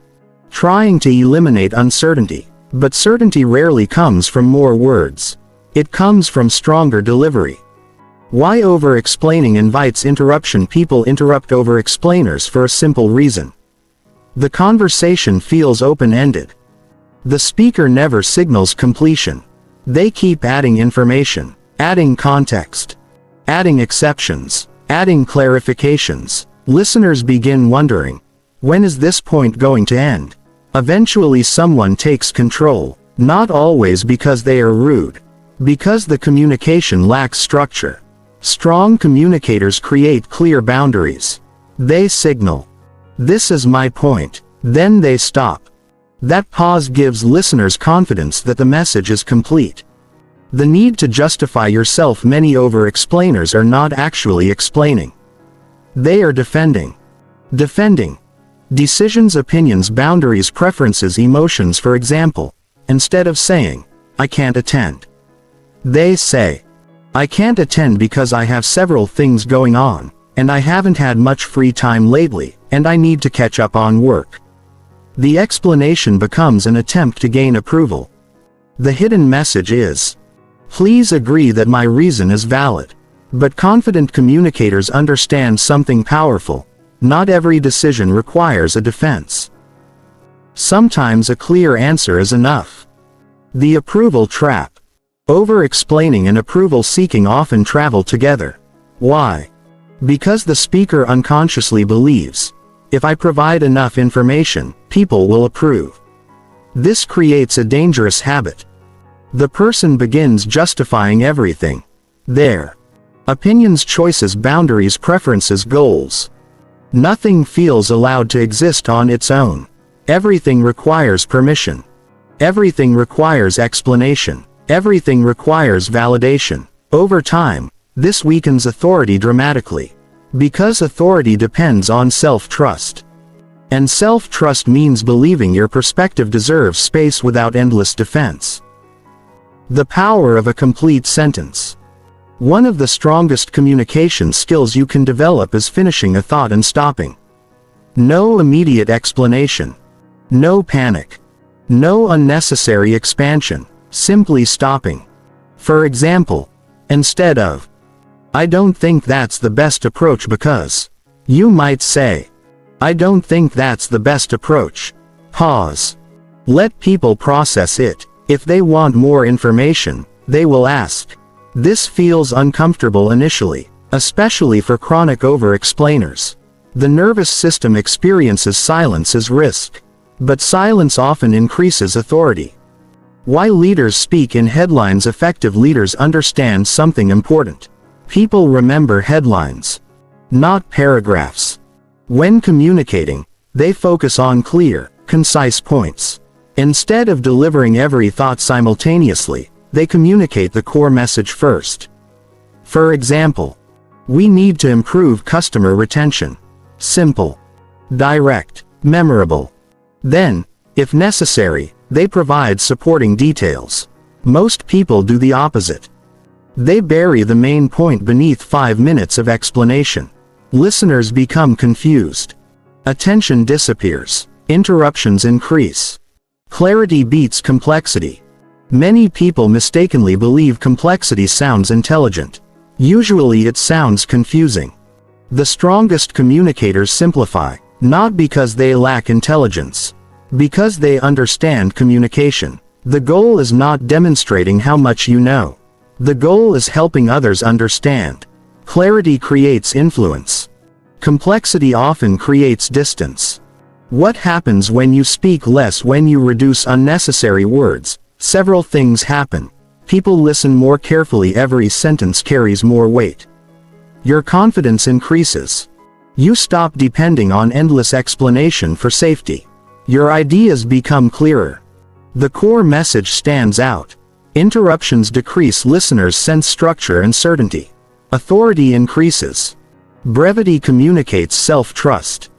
Trying to eliminate uncertainty. But certainty rarely comes from more words. It comes from stronger delivery. Why over-explaining invites interruption? People interrupt over-explainers for a simple reason. The conversation feels open-ended. The speaker never signals completion. They keep adding information, adding context, adding exceptions, adding clarifications. Listeners begin wondering, when is this point going to end? Eventually someone takes control, not always because they are rude, because the communication lacks structure. Strong communicators create clear boundaries. They signal, "This is my point," then they stop. That pause gives listeners confidence that the message is complete. The need to justify yourself. Many over-explainers are not actually explaining. They are defending. Defending decisions, opinions, boundaries, preferences, emotions. For example, instead of saying, "I can't attend," they say, "I can't attend because I have several things going on, and I haven't had much free time lately, and I need to catch up on work." The explanation becomes an attempt to gain approval. The hidden message is, Please agree that my reason is valid. But confident communicators understand something powerful. Not every decision requires a defense. Sometimes a clear answer is enough. The approval trap. Over-explaining and approval-seeking often travel together. Why? Because the speaker unconsciously believes, if I provide enough information, people will approve. This creates a dangerous habit. The person begins justifying everything. Their opinions, choices, boundaries, preferences, goals. Nothing feels allowed to exist on its own. Everything requires permission. Everything requires explanation. Everything requires validation. Over time, this weakens authority dramatically. Because authority depends on self-trust. And self-trust means believing your perspective deserves space without endless defense. The power of a complete sentence. One of the strongest communication skills you can develop is finishing a thought and stopping. No immediate explanation. No panic. No unnecessary expansion. Simply stopping. For example, instead of, I don't think that's the best approach because, you might say, I don't think that's the best approach. Pause. Let people process it. If they want more information, they will ask. This feels uncomfortable initially, especially for chronic over-explainers. The nervous system experiences silence as risk. But silence often increases authority. Why leaders speak in headlines. Effective leaders understand something important. People remember headlines, not paragraphs. When communicating, they focus on clear, concise points. Instead of delivering every thought simultaneously, they communicate the core message first. For example, we need to improve customer retention. Simple, direct, memorable. Then, if necessary, they provide supporting details. Most people do the opposite. They bury the main point beneath 5 minutes of explanation. Listeners become confused. Attention disappears. Interruptions increase. Clarity beats complexity. Many people mistakenly believe complexity sounds intelligent. Usually it sounds confusing. The strongest communicators simplify, not because they lack intelligence, because they understand communication. The goal is not demonstrating how much you know. The goal is helping others understand. Clarity creates influence. Complexity often creates distance. What happens when you speak less? When you reduce unnecessary words, several things happen. People listen more carefully. Every sentence carries more weight. Your confidence increases. You stop depending on endless explanation for safety. Your ideas become clearer. The core message stands out. Interruptions decrease. Listeners sense structure and certainty. Authority increases. Brevity communicates self-trust.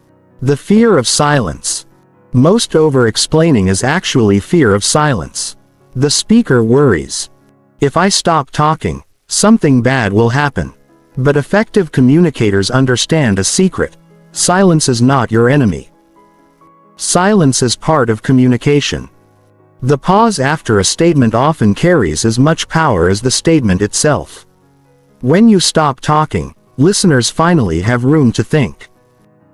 The fear of silence. Most over-explaining is actually fear of silence. The speaker worries. If I stop talking, something bad will happen. But effective communicators understand a secret. Silence is not your enemy. Silence is part of communication. The pause after a statement often carries as much power as the statement itself. When you stop talking, listeners finally have room to think.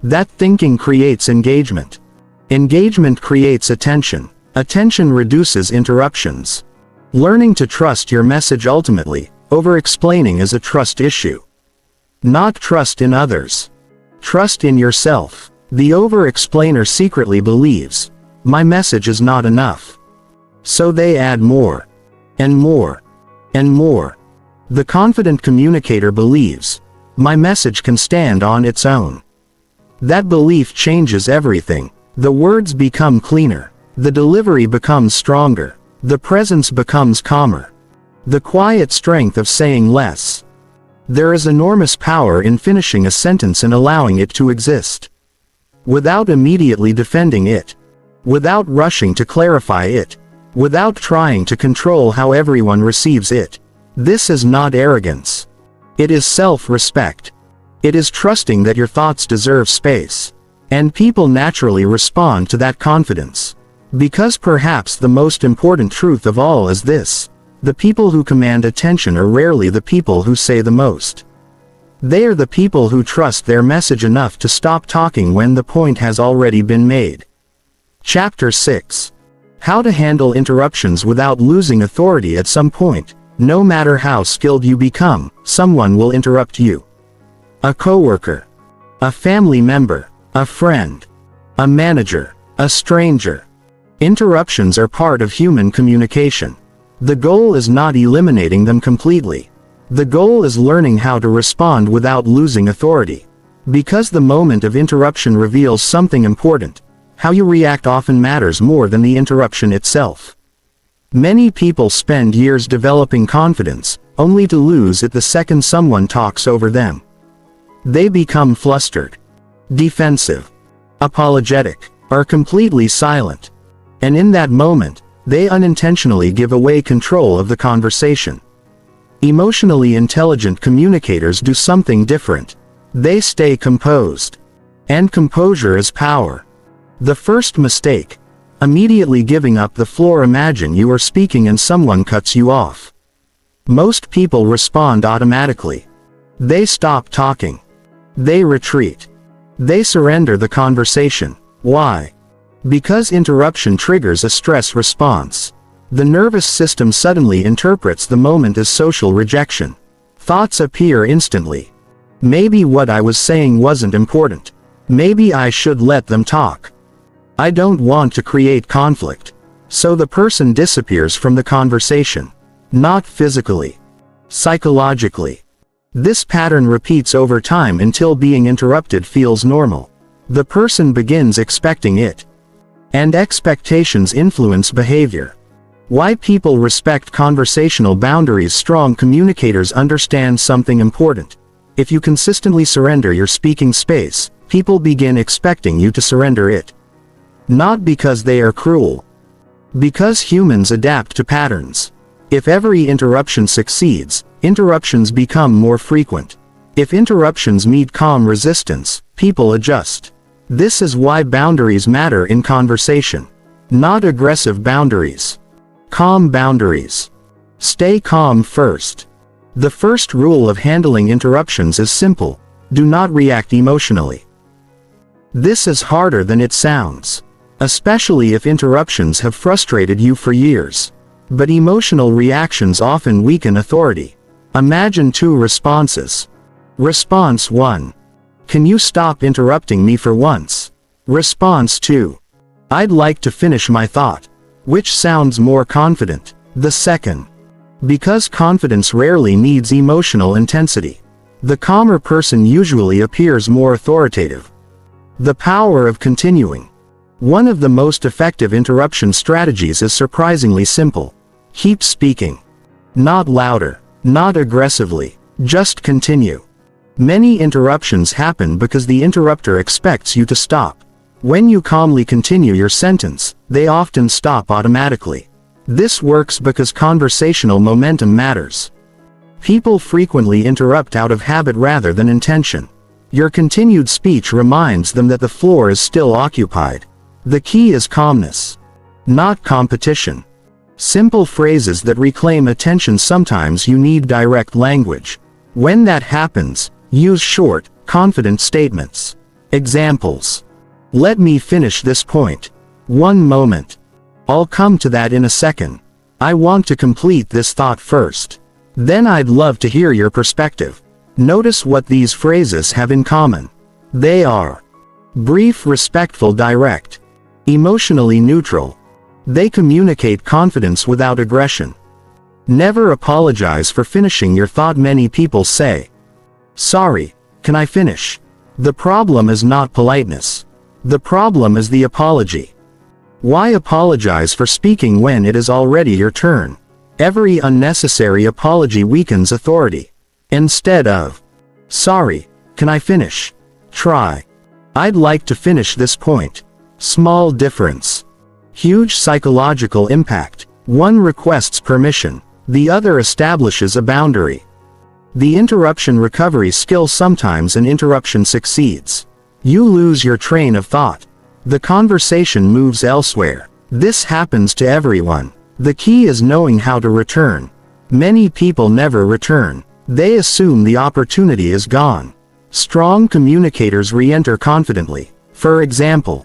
That thinking creates engagement. Engagement creates attention. Attention reduces interruptions. Learning to trust your message. Ultimately, over-explaining is a trust issue. Not trust in others. Trust in yourself. The over-explainer secretly believes, my message is not enough. So they add more, and more, and more. The confident communicator believes, my message can stand on its own. That belief changes everything. The words become cleaner. The delivery becomes stronger. The presence becomes calmer. The quiet strength of saying less. There is enormous power in finishing a sentence and allowing it to exist. Without immediately defending it. Without rushing to clarify it. Without trying to control how everyone receives it. This is not arrogance. It is self-respect. It is trusting that your thoughts deserve space. And people naturally respond to that confidence. Because perhaps the most important truth of all is this: The people who command attention are rarely the people who say the most. They are the people who trust their message enough to stop talking when the point has already been made. Chapter 6. How to handle interruptions without losing authority. At some point, no matter how skilled you become, someone will interrupt you. A coworker, a family member, a friend, a manager, a stranger. Interruptions are part of human communication. The goal is not eliminating them completely. The goal is learning how to respond without losing authority. Because the moment of interruption reveals something important, how you react often matters more than the interruption itself. Many people spend years developing confidence, only to lose it the second someone talks over them. They become flustered, defensive, apologetic, or completely silent. And in that moment, they unintentionally give away control of the conversation. Emotionally intelligent communicators do something different. They stay composed. And composure is power. The first mistake: immediately giving up the floor. Imagine you are speaking and someone cuts you off. Most people respond automatically. They stop talking. They retreat. They surrender the conversation. Why? Because interruption triggers a stress response. The nervous system suddenly interprets the moment as social rejection. Thoughts appear instantly. Maybe what I was saying wasn't important. Maybe I should let them talk. I don't want to create conflict. So the person disappears from the conversation. Not physically. Psychologically. This pattern repeats over time until being interrupted feels normal. The person begins expecting it. And expectations influence behavior. Why people respect conversational boundaries. Strong communicators understand something important. If you consistently surrender your speaking space, people begin expecting you to surrender it. Not because they are cruel. Because humans adapt to patterns. If every interruption succeeds, interruptions become more frequent. If interruptions meet calm resistance, people adjust. This is why boundaries matter in conversation. Not aggressive boundaries. Calm boundaries. Stay calm first. The first rule of handling interruptions is simple: do not react emotionally. This is harder than it sounds. Especially if interruptions have frustrated you for years. But emotional reactions often weaken authority. Imagine two responses. Response 1. Can you stop interrupting me for once? Response 2. I'd like to finish my thought. Which sounds more confident? The second. Because confidence rarely needs emotional intensity. The calmer person usually appears more authoritative. The power of continuing. One of the most effective interruption strategies is surprisingly simple. Keep speaking. Not louder, not aggressively, just continue. Many interruptions happen because the interrupter expects you to stop. When you calmly continue your sentence, they often stop automatically. This works because conversational momentum matters. People frequently interrupt out of habit rather than intention. Your continued speech reminds them that the floor is still occupied. The key is calmness, not competition. Simple phrases that reclaim attention. Sometimes you need direct language. When that happens, use short, confident statements. Examples. Let me finish this point. One moment. I'll come to that in a second. I want to complete this thought first. Then I'd love to hear your perspective. Notice what these phrases have in common. They are brief, respectful, direct, emotionally neutral. They communicate confidence without aggression. Never apologize for finishing your thought. Many people say, "Sorry, can I finish?" The problem is not politeness. The problem is the apology. Why apologize for speaking when it is already your turn? Every unnecessary apology weakens authority. Instead of, "Sorry, can I finish?" try, "I'd like to finish this point." Small difference. Huge psychological impact. One requests permission. The other establishes a boundary. The interruption recovery skill. Sometimes an interruption succeeds. You lose your train of thought. The conversation moves elsewhere. This happens to everyone. The key is knowing how to return. Many people never return. They assume the opportunity is gone. Strong communicators re-enter confidently. For example,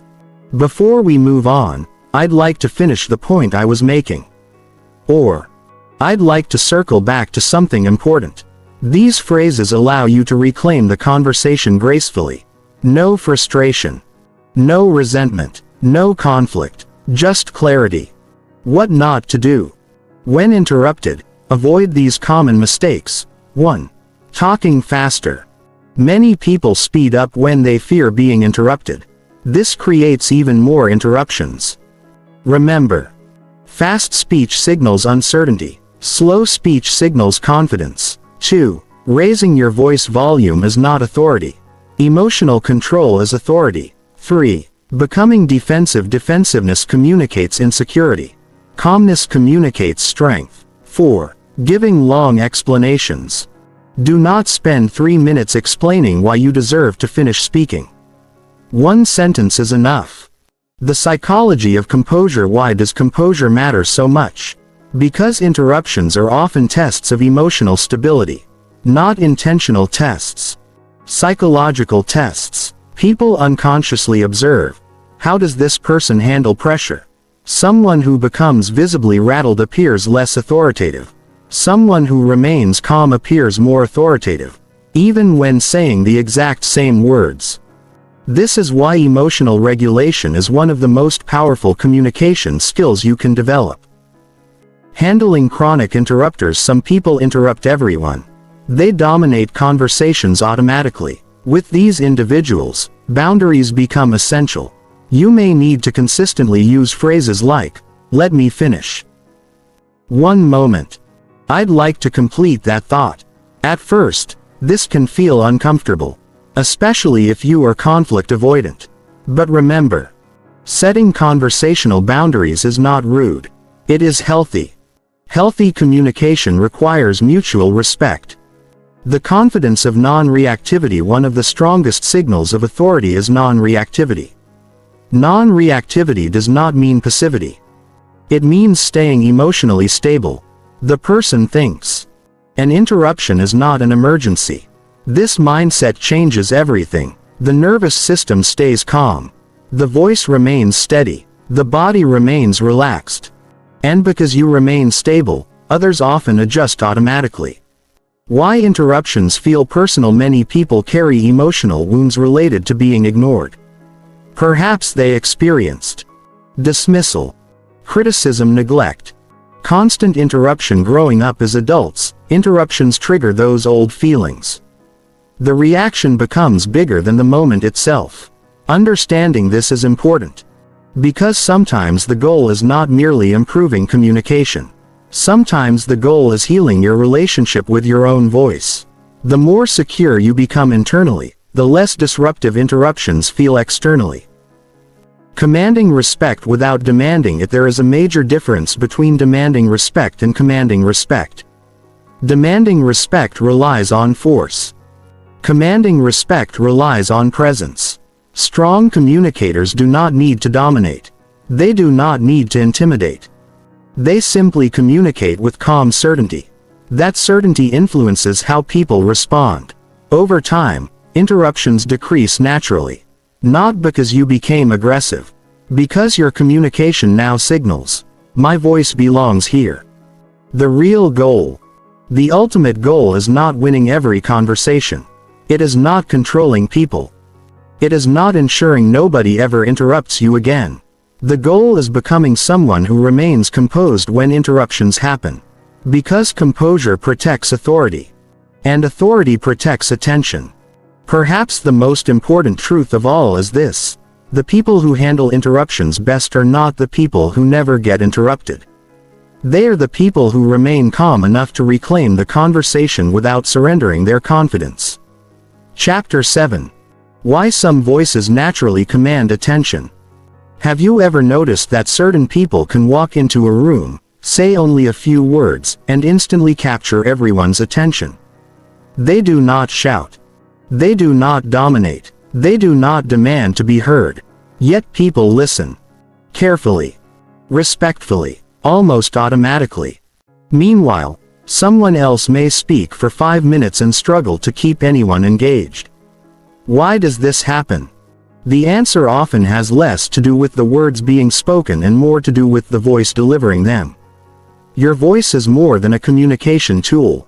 "Before we move on, I'd like to finish the point I was making." Or, "I'd like to circle back to something important." These phrases allow you to reclaim the conversation gracefully. No frustration. No resentment. No conflict. Just clarity. What not to do. When interrupted, avoid these common mistakes. 1. Talking faster. Many people speed up when they fear being interrupted. This creates even more interruptions. Remember, fast speech signals uncertainty. Slow speech signals confidence. 2. Raising your voice volume is not authority. Emotional control is authority. 3. Becoming defensive. Defensiveness communicates insecurity. Calmness communicates strength. 4. Giving long explanations. Do not spend 3 minutes explaining why you deserve to finish speaking. One sentence is enough. The psychology of composure. Why does composure matter so much? Because interruptions are often tests of emotional stability. Not intentional tests. Psychological tests. People unconsciously observe. How does this person handle pressure? Someone who becomes visibly rattled appears less authoritative. Someone who remains calm appears more authoritative, even when saying the exact same words. This is why emotional regulation is one of the most powerful communication skills you can develop. Handling chronic interrupters. Some people interrupt everyone. They dominate conversations automatically. With these individuals, boundaries become essential. You may need to consistently use phrases like, "Let me finish." "One moment. I'd like to complete that thought." At first, this can feel uncomfortable, especially if you are conflict avoidant. But remember, setting conversational boundaries is not rude. It is healthy. Healthy communication requires mutual respect. The confidence of non-reactivity. One of the strongest signals of authority is non-reactivity. Non-reactivity does not mean passivity. It means staying emotionally stable. The person thinks, an interruption is not an emergency. This mindset changes everything. The nervous system stays calm. The voice remains steady. The body remains relaxed. And because you remain stable, others often adjust automatically. Why interruptions feel personal. Many people carry emotional wounds related to being ignored. Perhaps they experienced dismissal, criticism, neglect, constant interruption growing up. As adults, interruptions trigger those old feelings. The reaction becomes bigger than the moment itself. Understanding this is important, because sometimes the goal is not merely improving communication. Sometimes the goal is healing your relationship with your own voice. The more secure you become internally, the less disruptive interruptions feel externally. Commanding respect without demanding it. There is a major difference between demanding respect and commanding respect. Demanding respect relies on force. Commanding respect relies on presence. Strong communicators do not need to dominate. They do not need to intimidate. They simply communicate with calm certainty. That certainty influences how people respond. Over time, interruptions decrease naturally. Not because you became aggressive. Because your communication now signals, my voice belongs here. The real goal, the ultimate goal, is not winning every conversation. It is not controlling people. It is not ensuring nobody ever interrupts you again. The goal is becoming someone who remains composed when interruptions happen. Because composure protects authority. And authority protects attention. Perhaps the most important truth of all is this: the people who handle interruptions best are not the people who never get interrupted. They are the people who remain calm enough to reclaim the conversation without surrendering their confidence. Chapter 7. Why some voices naturally command attention. Have you ever noticed that certain people can walk into a room, say only a few words, and instantly capture everyone's attention? They do not shout. They do not dominate. They do not demand to be heard. Yet people listen. Carefully. Respectfully. almost automatically. Meanwhile, someone else may speak for 5 minutes and struggle to keep anyone engaged. Why does this happen? The answer often has less to do with the words being spoken and more to do with the voice delivering them. Your voice is more than a communication tool.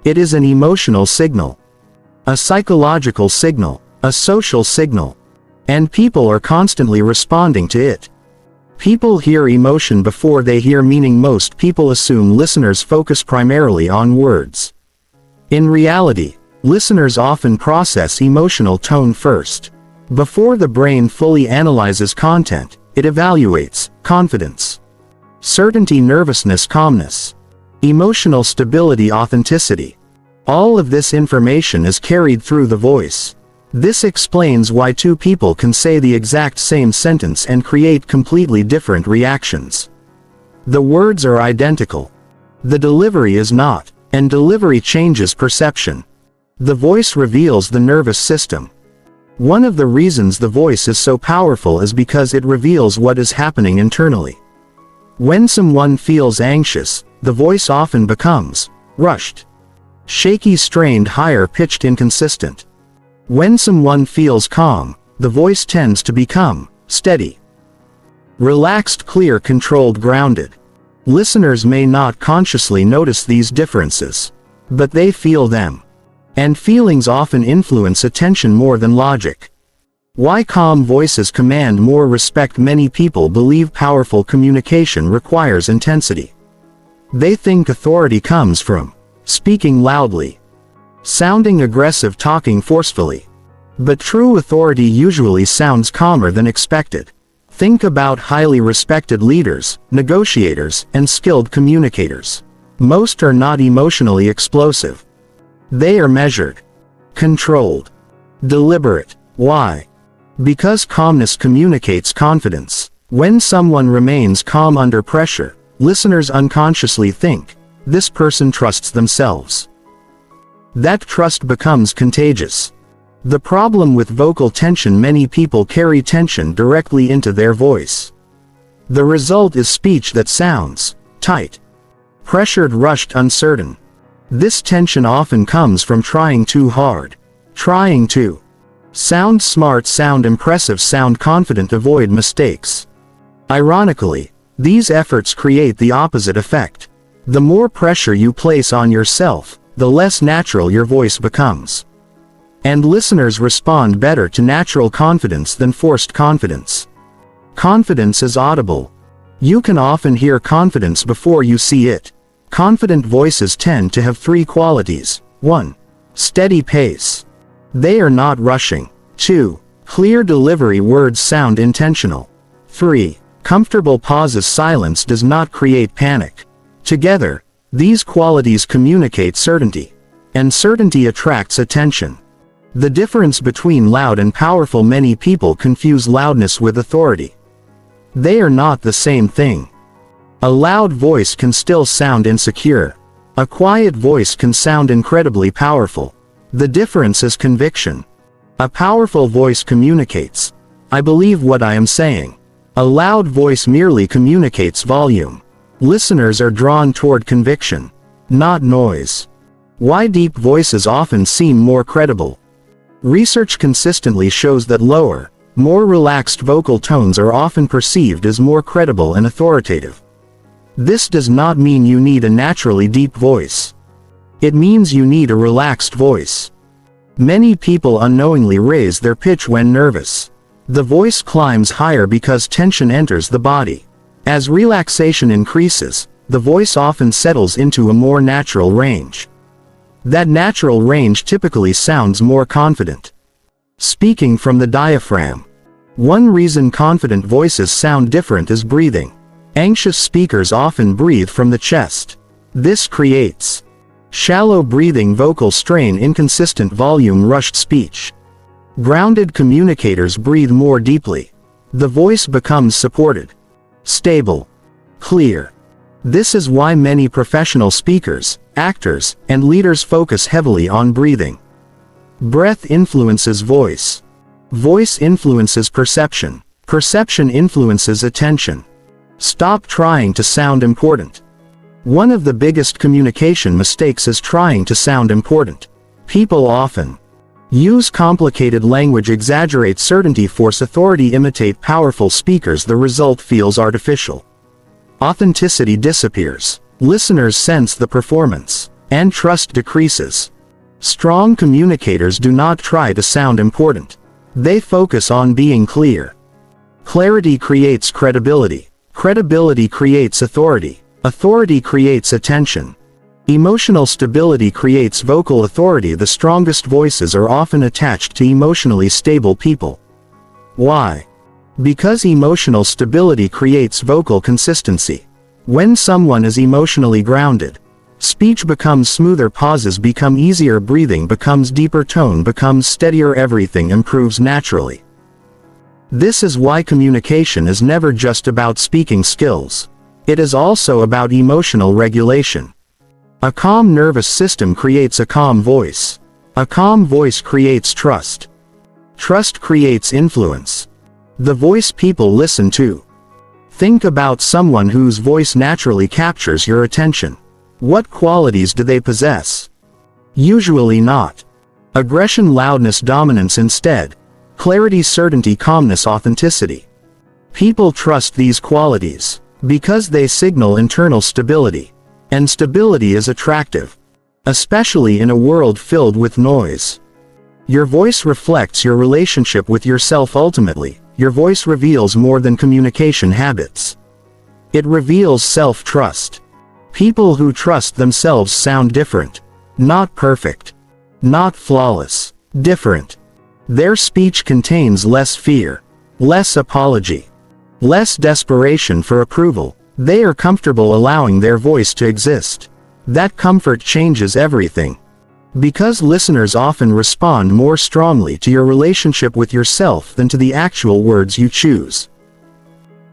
It is an emotional signal, a psychological signal, a social signal, and people are constantly responding to it. People hear emotion before they hear meaning. Most people assume listeners focus primarily on words. In reality, listeners often process emotional tone first. Before the brain fully analyzes content, it evaluates confidence, certainty, nervousness, calmness, emotional stability, authenticity. All of this information is carried through the voice. This explains why two people can say the exact same sentence and create completely different reactions. The words are identical. The delivery is not, and delivery changes perception. The voice reveals the nervous system. One of the reasons the voice is so powerful is because it reveals what is happening internally. When someone feels anxious, the voice often becomes rushed, shaky, strained, higher-pitched, inconsistent. When someone feels calm, the voice tends to become steady, relaxed, clear, controlled, grounded. Listeners may not consciously notice these differences, but they feel them. And feelings often influence attention more than logic. Why calm voices command more respect? Many people believe powerful communication requires intensity. They think authority comes from speaking loudly, sounding aggressive, talking forcefully. But true authority usually sounds calmer than expected. Think about highly respected leaders, negotiators, and skilled communicators. Most are not emotionally explosive. They are measured, controlled, deliberate. Why? Because calmness communicates confidence. When someone remains calm under pressure, listeners unconsciously think, this person trusts themselves. That trust becomes contagious. The problem with vocal tension: many people carry tension directly into their voice. The result is speech that sounds tight, pressured, rushed, uncertain. This tension often comes from trying too hard, trying to sound smart, sound impressive, sound confident, avoid mistakes. Ironically, these efforts create the opposite effect. The more pressure you place on yourself, the less natural your voice becomes. And listeners respond better to natural confidence than forced confidence. Confidence is audible. You can often hear confidence before you see it. Confident voices tend to have 3 qualities. 1. Steady pace. They are not rushing. 2. Clear delivery. Words sound intentional. 3. Comfortable pauses. Silence does not create panic. Together, these qualities communicate certainty. And certainty attracts attention. The difference between loud and powerful: many people confuse loudness with authority. They are not the same thing. A loud voice can still sound insecure. A quiet voice can sound incredibly powerful. The difference is conviction. A powerful voice communicates, I believe what I am saying. A loud voice merely communicates volume. Listeners are drawn toward conviction, not noise. Why deep voices often seem more credible? Research consistently shows that lower, more relaxed vocal tones are often perceived as more credible and authoritative. This does not mean you need a naturally deep voice. It means you need a relaxed voice. Many people unknowingly raise their pitch when nervous. The voice climbs higher because tension enters the body. As relaxation increases, the voice often settles into a more natural range. That natural range typically sounds more confident. Speaking from the diaphragm. One reason confident voices sound different is breathing. Anxious speakers often breathe from the chest. This creates shallow breathing, vocal strain, inconsistent volume, rushed speech. Grounded communicators breathe more deeply. The voice becomes supported, stable, clear. This is why many professional speakers, actors, and leaders focus heavily on breathing. Breath influences voice. Voice influences perception. Perception influences attention. Stop trying to sound important. One of the biggest communication mistakes is trying to sound important. People often use complicated language, exaggerate certainty, force authority, imitate powerful speakers. The result feels artificial. Authenticity disappears. Listeners sense the performance, and trust decreases. Strong communicators do not try to sound important. They focus on being clear. Clarity creates credibility. Credibility creates authority. Authority creates attention. Emotional stability creates vocal authority. The strongest voices are often attached to emotionally stable people. Why? Because emotional stability creates vocal consistency. When someone is emotionally grounded, speech becomes smoother, pauses become easier, breathing becomes deeper, tone becomes steadier, everything improves naturally. This is why communication is never just about speaking skills. It is also about emotional regulation. A calm nervous system creates a calm voice. A calm voice creates trust. Trust creates influence. The voice people listen to. Think about someone whose voice naturally captures your attention. What qualities do they possess? Usually not aggression, loudness, dominance. Instead, clarity, certainty, calmness, authenticity. People trust these qualities because they signal internal stability. And stability is attractive, especially in a world filled with noise. Your voice reflects your relationship with yourself. Ultimately, your voice reveals more than communication habits. It reveals self-trust. People who trust themselves sound different. Not perfect. Not flawless. Different. Their speech contains less fear, less apology, less desperation for approval. They are comfortable allowing their voice to exist. That comfort changes everything. Because listeners often respond more strongly to your relationship with yourself than to the actual words you choose.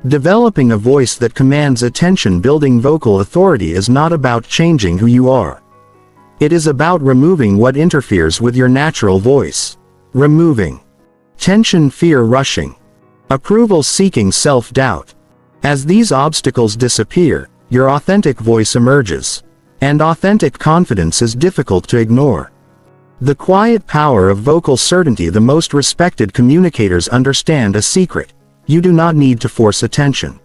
Developing a voice that commands attention. Building vocal authority is not about changing who you are. It is about removing what interferes with your natural voice. Removing tension, fear, rushing, approval seeking, self-doubt. As these obstacles disappear, your authentic voice emerges. And authentic confidence is difficult to ignore. The quiet power of vocal certainty. The most respected communicators understand a secret. You do not need to force attention.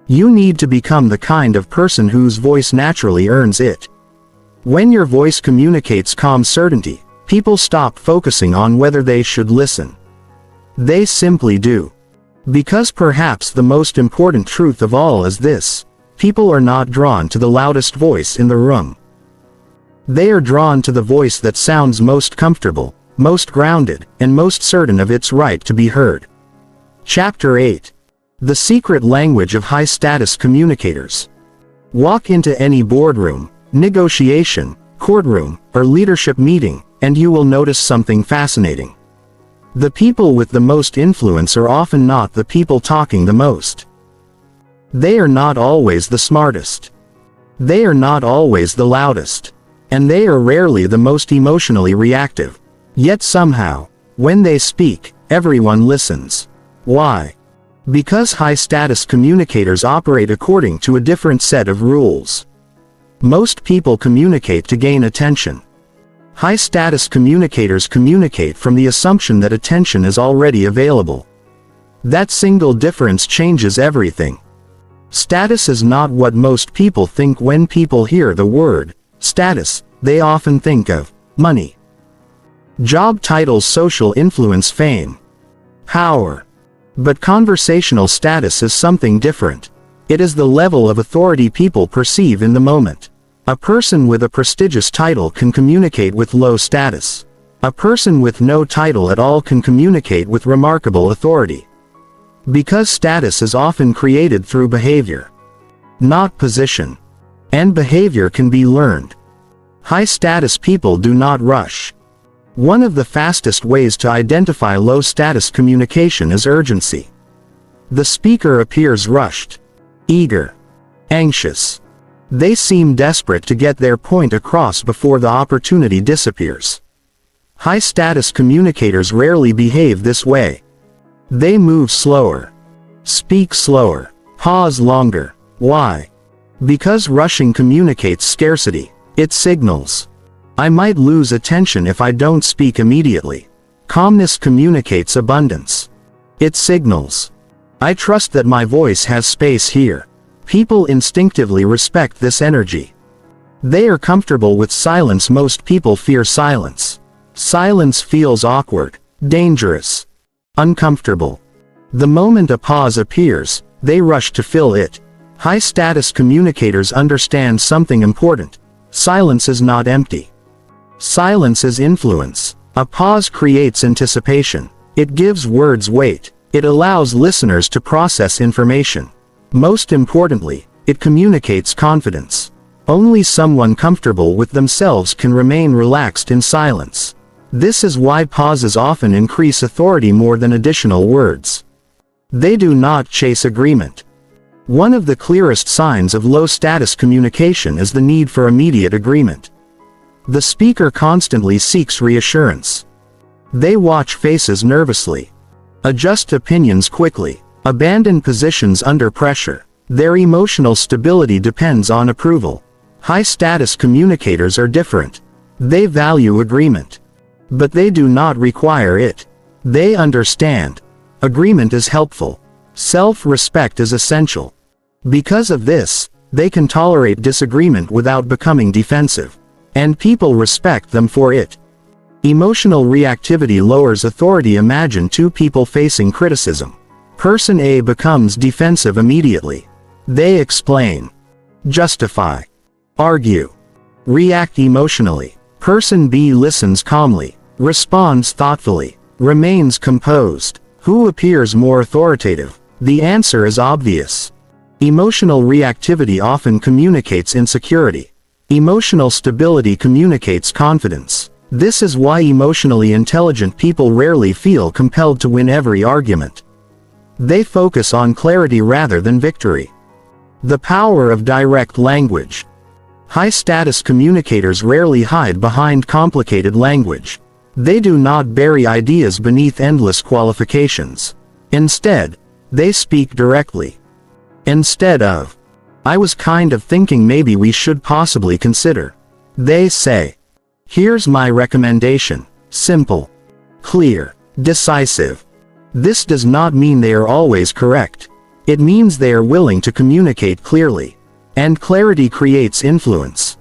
You need to become the kind of person whose voice naturally earns it. When your voice communicates calm certainty, people stop focusing on whether they should listen. They simply do. Because perhaps the most important truth of all is this: people are not drawn to the loudest voice in the room. They are drawn to the voice that sounds most comfortable, most grounded, and most certain of its right to be heard. Chapter 8. The Secret Language of High-Status Communicators. Walk into any boardroom, negotiation, courtroom, or leadership meeting, and you will notice something fascinating. The people with the most influence are often not the people talking the most. They are not always the smartest. They are not always the loudest. And they are rarely the most emotionally reactive. Yet somehow, when they speak, everyone listens. Why? Because high-status communicators operate according to a different set of rules. Most people communicate to gain attention. High-status communicators communicate from the assumption that attention is already available. That single difference changes everything. Status is not what most people think. When people hear the word status, they often think of money, job titles, social influence, fame, power. But conversational status is something different. It is the level of authority people perceive in the moment. A person with a prestigious title can communicate with low status. A person with no title at all can communicate with remarkable authority. Because status is often created through behavior, not position. And behavior can be learned. High-status people do not rush. One of the fastest ways to identify low-status communication is urgency. The speaker appears rushed, eager, anxious. They seem desperate to get their point across before the opportunity disappears. High-status communicators rarely behave this way. They move slower, speak slower, Pause longer. Why? Because rushing communicates scarcity. It signals, I might lose attention if I don't speak immediately. Calmness communicates abundance. It signals, I trust that my voice has space here. People instinctively respect this energy. They are comfortable with silence. Most people fear silence. Silence feels awkward, dangerous, uncomfortable. The moment a pause appears, they rush to fill it. High-status communicators understand something important. Silence is not empty. Silence is influence. A pause creates anticipation. It gives words weight. It allows listeners to process information. Most importantly, it communicates confidence. Only someone comfortable with themselves can remain relaxed in silence. This is why pauses often increase authority more than additional words. They do not chase agreement. One of the clearest signs of low-status communication is the need for immediate agreement. The speaker constantly seeks reassurance. They watch faces nervously, adjust opinions quickly, abandon positions under pressure. Their emotional stability depends on approval. High-status communicators are different. They value agreement. But they do not require it. They understand. Agreement is helpful. Self-respect is essential. Because of this, they can tolerate disagreement without becoming defensive. And people respect them for it. Emotional reactivity lowers authority. Imagine two people facing criticism. Person A becomes defensive immediately. They explain, justify, argue, react emotionally. Person B listens calmly, responds thoughtfully, remains composed. Who appears more authoritative? The answer is obvious. Emotional reactivity often communicates insecurity. Emotional stability communicates confidence. This is why emotionally intelligent people rarely feel compelled to win every argument. They focus on clarity rather than victory. The power of direct language. High-status communicators rarely hide behind complicated language. They do not bury ideas beneath endless qualifications. Instead, they speak directly. Instead of, I was kind of thinking maybe we should possibly consider. They say, here's my recommendation. Simple, clear, decisive. This does not mean they are always correct. It means they are willing to communicate clearly. And clarity creates influence.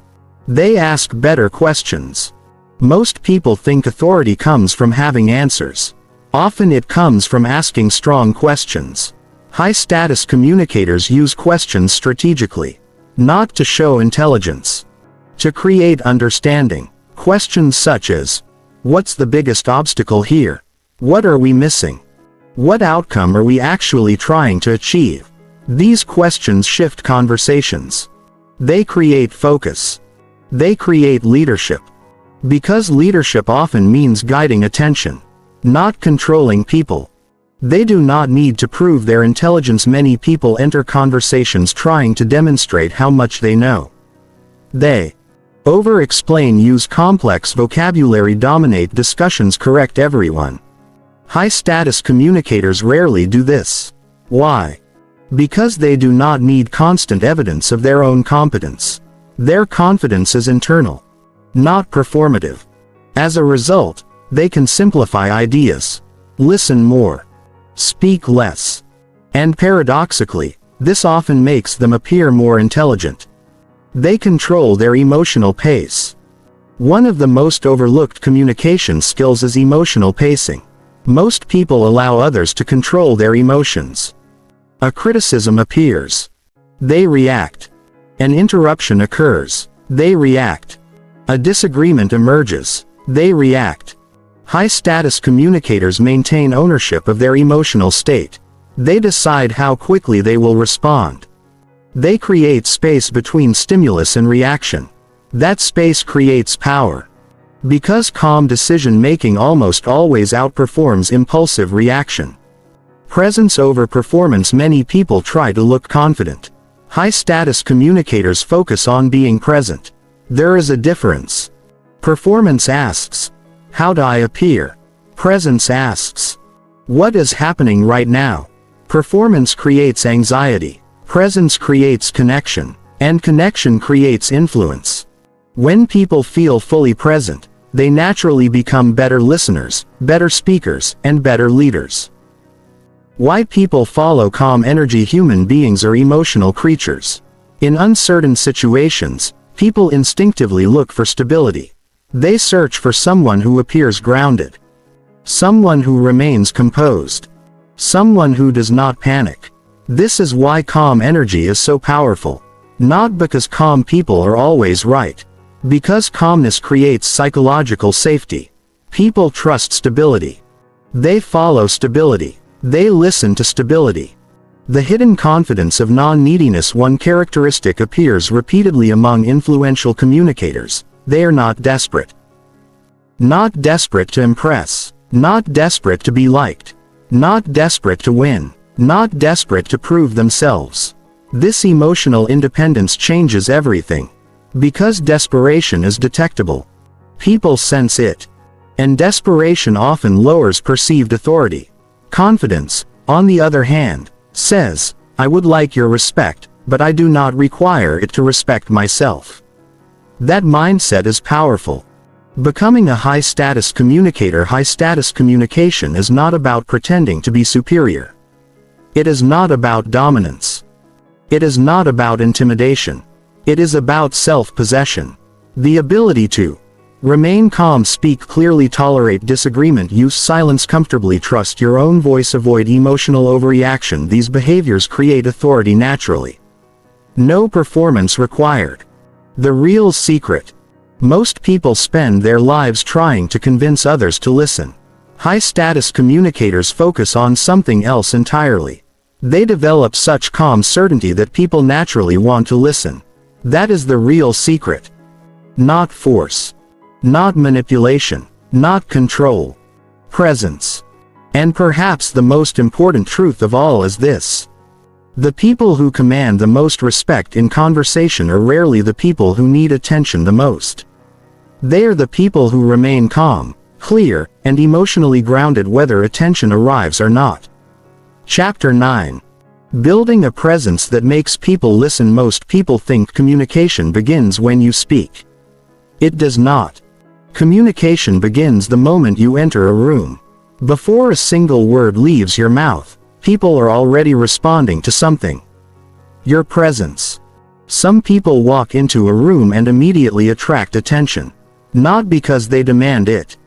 They ask better questions. Most people think authority comes from having answers. Often it comes from asking strong questions. High-status communicators use questions strategically. Not to show intelligence. To create understanding. Questions such as, what's the biggest obstacle here? What are we missing? What outcome are we actually trying to achieve? These questions shift conversations. They create focus. They create leadership. Because leadership often means guiding attention, not controlling people. They do not need to prove their intelligence. Many people enter conversations trying to demonstrate how much they know. They over-explain, use complex vocabulary, dominate discussions, correct everyone. High-status communicators rarely do this. Why? Because they do not need constant evidence of their own competence. Their confidence is internal, not performative. As a result, they can simplify ideas, listen more, speak less. And paradoxically, this often makes them appear more intelligent. They control their emotional pace. One of the most overlooked communication skills is emotional pacing. Most people allow others to control their emotions. A criticism appears. They react. An interruption occurs. They react. A disagreement emerges. They react. High-status communicators maintain ownership of their emotional state. They decide how quickly they will respond. They create space between stimulus and reaction. That space creates power. Because calm decision-making almost always outperforms impulsive reaction. Presence over performance. Many people try to look confident. High-status communicators focus on being present. There is a difference. Performance asks, how do I appear? Presence asks, what is happening right now? Performance creates anxiety. Presence creates connection, and connection creates influence. When people feel fully present, they naturally become better listeners, better speakers, and better leaders. Why people follow calm energy? Human beings are emotional creatures. In uncertain situations, people instinctively look for stability. They search for someone who appears grounded. Someone who remains composed. Someone who does not panic. This is why calm energy is so powerful. Not because calm people are always right. Because calmness creates psychological safety. People trust stability. They follow stability. They listen to stability. The hidden confidence of non-neediness. One characteristic appears repeatedly among influential communicators. They are not desperate. Not desperate to impress. Not desperate to be liked. Not desperate to win. Not desperate to prove themselves. This emotional independence changes everything. Because desperation is detectable. People sense it. And desperation often lowers perceived authority. Confidence, on the other hand, says, I would like your respect, but I do not require it to respect myself. That mindset is powerful. Becoming a high-status communicator. High-status communication is not about pretending to be superior. It is not about dominance. It is not about intimidation. It is about self-possession. The ability to remain calm, speak clearly, tolerate disagreement, use silence comfortably, trust your own voice, avoid emotional overreaction. These behaviors create authority naturally. No performance required. The real secret. Most people spend their lives trying to convince others to listen. High-status communicators focus on something else entirely. They develop such calm certainty that people naturally want to listen. That is the real secret. Not force. Not manipulation. Not control. Presence. And perhaps the most important truth of all is this. The people who command the most respect in conversation are rarely the people who need attention the most. They are the people who remain calm, clear, and emotionally grounded whether attention arrives or not. Chapter 9. Building a presence that makes people listen. Most people think communication begins when you speak. It does not. Communication begins the moment you enter a room. Before a single word leaves your mouth, people are already responding to something. Your presence. Some people walk into a room and immediately attract attention. Not because they demand it.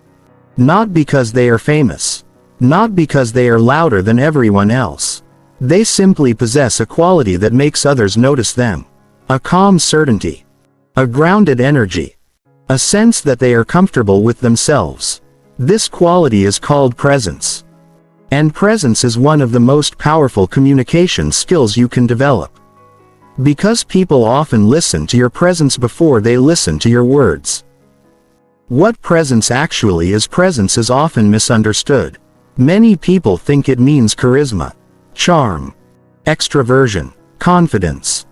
Not because they are famous. Not because they are louder than everyone else. They simply possess a quality that makes others notice them. A calm certainty. A grounded energy. A sense that they are comfortable with themselves. This quality is called presence. And presence is one of the most powerful communication skills you can develop. Because people often listen to your presence before they listen to your words. What presence actually is? Presence is often misunderstood. Many people think it means charisma, charm, extroversion, confidence.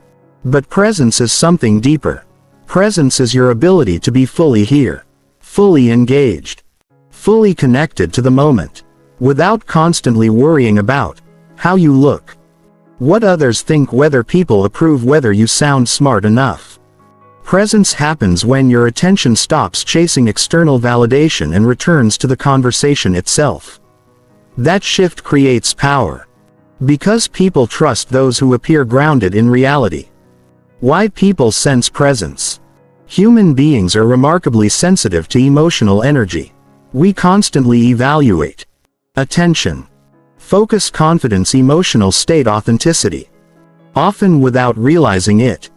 But presence is something deeper. Presence is your ability to be fully here, fully engaged, fully connected to the moment, without constantly worrying about how you look, what others think, whether people approve, whether you sound smart enough. Presence happens when your attention stops chasing external validation and returns to the conversation itself. That shift creates power. Because people trust those who appear grounded in reality. Why people sense presence. Human beings are remarkably sensitive to emotional energy. We constantly evaluate attention, focus, confidence, emotional state, authenticity. Often without realizing it.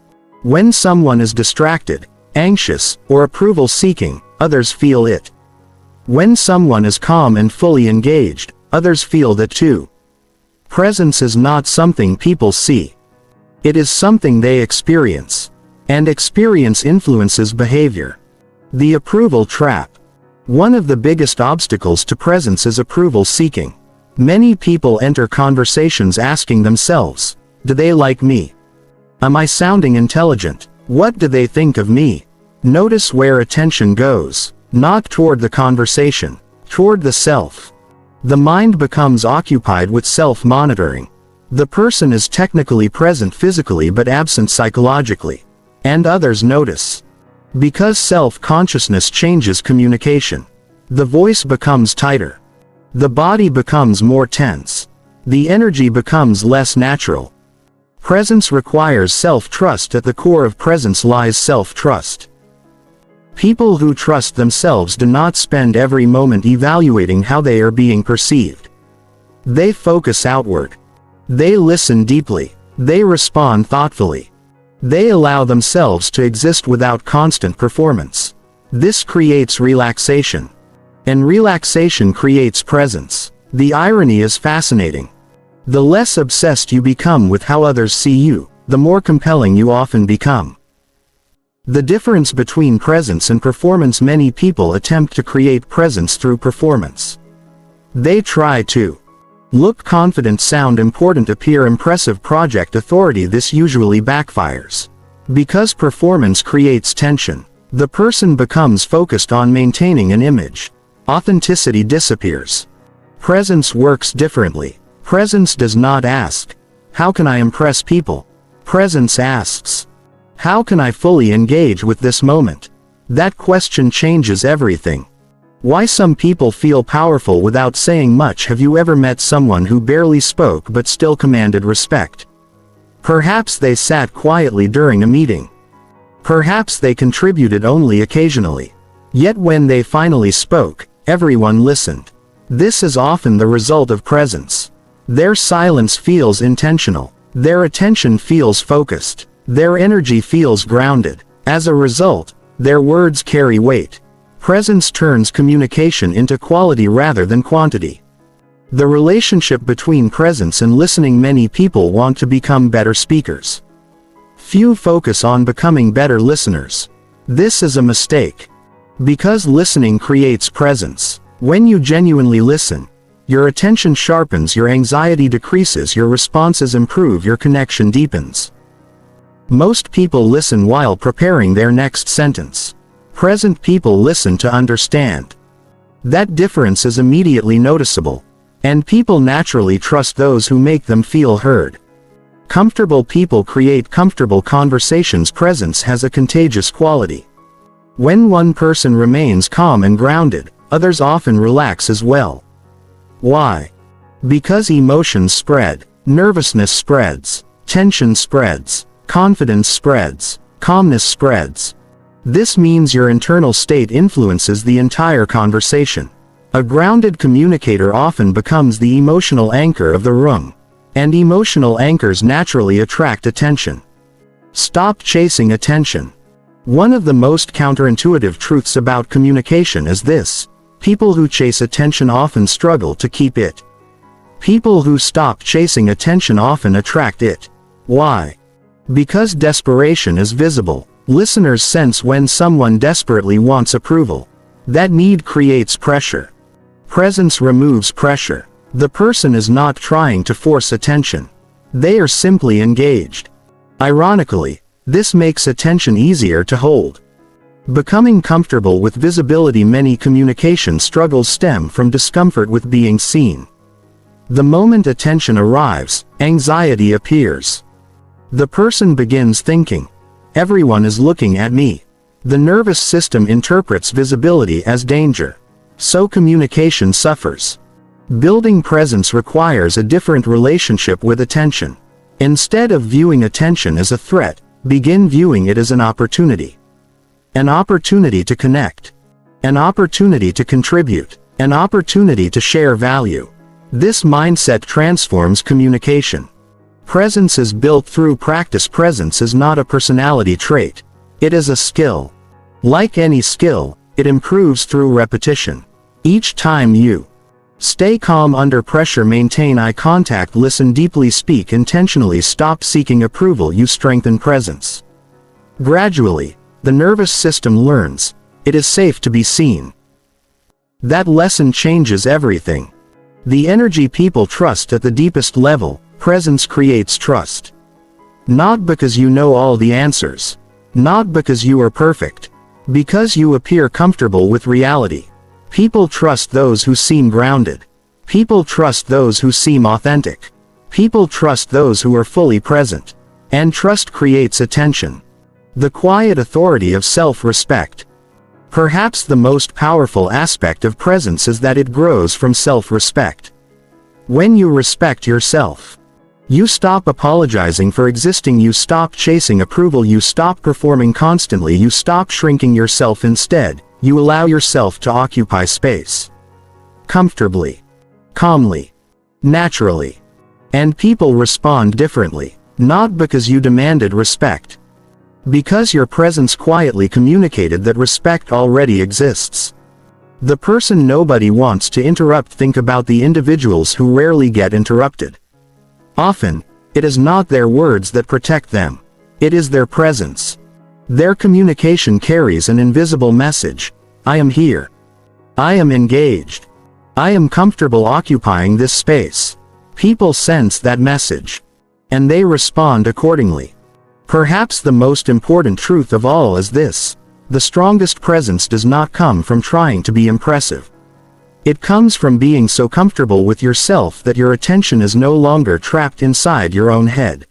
When someone is distracted, anxious, or approval-seeking, others feel it. When someone is calm and fully engaged, others feel that too. Presence is not something people see. It is something they experience. And experience influences behavior. The approval trap. One of the biggest obstacles to presence is approval seeking. Many people enter conversations asking themselves, do they like me? Am I sounding intelligent? What do they think of me? Notice where attention goes. Not toward the conversation, toward the self. The mind becomes occupied with self-monitoring. The person is technically present physically but absent psychologically. And others notice. Because self-consciousness changes communication. The voice becomes tighter. The body becomes more tense. The energy becomes less natural. Presence requires self-trust. At the core of presence lies self-trust. People who trust themselves do not spend every moment evaluating how they are being perceived. They focus outward. They listen deeply. They respond thoughtfully. They allow themselves to exist without constant performance. This creates relaxation. And relaxation creates presence. The irony is fascinating. The less obsessed you become with how others see you, the more compelling you often become. The difference between presence and performance: many people attempt to create presence through performance. They try to look confident, sound important, appear impressive, project authority. This usually backfires. Because performance creates tension. The person becomes focused on maintaining an image. Authenticity disappears. Presence works differently. Presence does not ask, "How can I impress people?" Presence asks, "How can I fully engage with this moment?" That question changes everything. Why some people feel powerful without saying much. Have you ever met someone who barely spoke but still commanded respect? Perhaps they sat quietly during a meeting. Perhaps they contributed only occasionally. Yet when they finally spoke, everyone listened. This is often the result of presence. Their silence feels intentional. Their attention feels focused. Their energy feels grounded. As a result, their words carry weight. Presence turns communication into quality rather than quantity. The relationship between presence and listening: many people want to become better speakers. Few focus on becoming better listeners. This is a mistake. Because listening creates presence. When you genuinely listen, your attention sharpens, your anxiety decreases, your responses improve, your connection deepens. Most people listen while preparing their next sentence. Present people listen to understand. That difference is immediately noticeable. And people naturally trust those who make them feel heard. Comfortable people create comfortable conversations. Presence has a contagious quality. When one person remains calm and grounded, others often relax as well. Why? Because emotions spread, nervousness spreads, tension spreads, confidence spreads, calmness spreads. This means your internal state influences the entire conversation. A grounded communicator often becomes the emotional anchor of the room. And emotional anchors naturally attract attention. Stop chasing attention. One of the most counterintuitive truths about communication is this: people who chase attention often struggle to keep it. People who stop chasing attention often attract it. Why? Because desperation is visible. Listeners sense when someone desperately wants approval. That need creates pressure. Presence removes pressure. The person is not trying to force attention. They are simply engaged. Ironically, this makes attention easier to hold. Becoming comfortable with visibility: many communication struggles stem from discomfort with being seen. The moment attention arrives, anxiety appears. The person begins thinking, "Everyone is looking at me." The nervous system interprets visibility as danger. So communication suffers. Building presence requires a different relationship with attention. Instead of viewing attention as a threat, begin viewing it as an opportunity. An opportunity to connect. An opportunity to contribute. An opportunity to share value. This mindset transforms communication. Presence is built through practice. Presence is not a personality trait. It is a skill. Like any skill, it improves through repetition. Each time you stay calm under pressure, maintain eye contact, listen deeply, speak intentionally, stop seeking approval, you strengthen presence. Gradually, the nervous system learns it is safe to be seen. That lesson changes everything. The energy people trust at the deepest level. Presence creates trust. Not because you know all the answers. Not because you are perfect. Because you appear comfortable with reality. People trust those who seem grounded. People trust those who seem authentic. People trust those who are fully present. And trust creates attention. The quiet authority of self-respect. Perhaps the most powerful aspect of presence is that it grows from self-respect. When you respect yourself, you stop apologizing for existing, you stop chasing approval, you stop performing constantly, you stop shrinking yourself. Instead, you allow yourself to occupy space. Comfortably. Calmly. Naturally. And people respond differently, not because you demanded respect. Because your presence quietly communicated that respect already exists. The person nobody wants to interrupt. Think about the individuals who rarely get interrupted. Often, it is not their words that protect them. It is their presence. Their communication carries an invisible message. I am here. I am engaged. I am comfortable occupying this space. People sense that message. And they respond accordingly. Perhaps the most important truth of all is this: the strongest presence does not come from trying to be impressive. It comes from being so comfortable with yourself that your attention is no longer trapped inside your own head.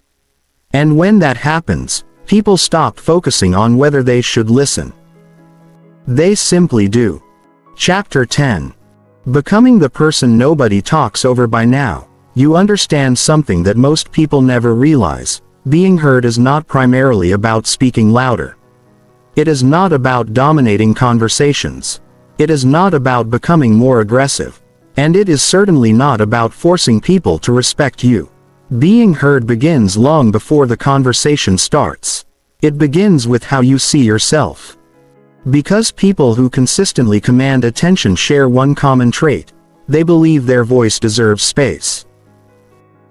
And when that happens, people stop focusing on whether they should listen. They simply do. Chapter 10. Becoming the person nobody talks over. By now, you understand something that most people never realize. Being heard is not primarily about speaking louder. It is not about dominating conversations. It is not about becoming more aggressive. And it is certainly not about forcing people to respect you. Being heard begins long before the conversation starts. It begins with how you see yourself. Because people who consistently command attention share one common trait: they believe their voice deserves space.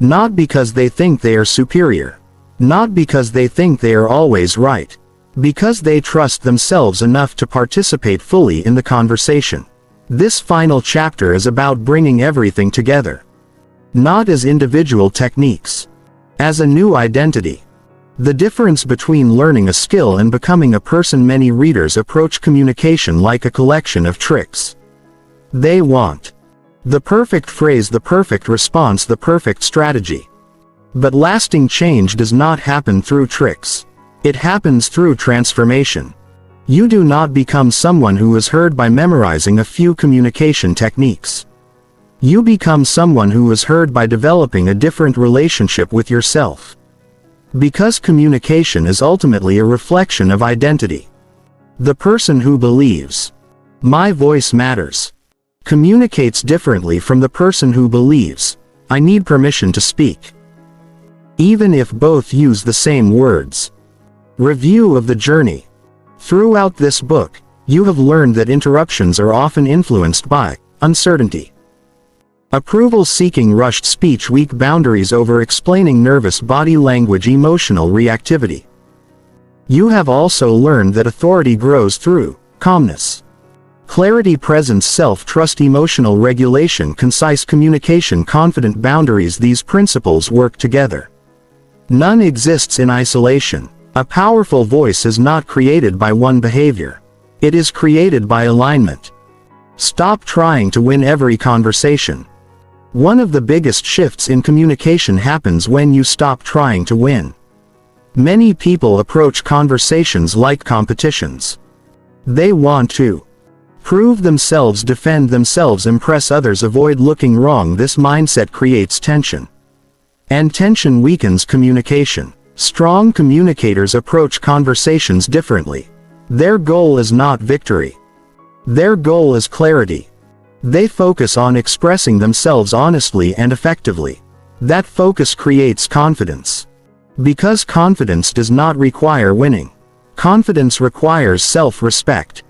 Not because they think they are superior. Not because they think they are always right. Because they trust themselves enough to participate fully in the conversation. This final chapter is about bringing everything together. Not as individual techniques. As a new identity. The difference between learning a skill and becoming a person. Many readers approach communication like a collection of tricks. They want the perfect phrase, the perfect response, the perfect strategy. But lasting change does not happen through tricks. It happens through transformation. You do not become someone who is heard by memorizing a few communication techniques. You become someone who is heard by developing a different relationship with yourself. Because communication is ultimately a reflection of identity. The person who believes, "My voice matters," communicates differently from the person who believes, "I need permission to speak." Even if both use the same words. Review of the journey. Throughout this book, you have learned that interruptions are often influenced by uncertainty, approval-seeking, rushed speech, weak boundaries, over-explaining, nervous body language, emotional reactivity. You have also learned that authority grows through calmness, clarity, presence, self-trust, emotional regulation, concise communication, confident boundaries. These principles work together. None exists in isolation. A powerful voice is not created by one behavior. It is created by alignment. Stop trying to win every conversation. One of the biggest shifts in communication happens when you stop trying to win. Many people approach conversations like competitions. They want to prove themselves, defend themselves, impress others, avoid looking wrong. This mindset creates tension. And tension weakens communication. Strong communicators approach conversations differently. Their goal is not victory. Their goal is clarity. They focus on expressing themselves honestly and effectively. That focus creates confidence. Because confidence does not require winning. Confidence requires self-respect.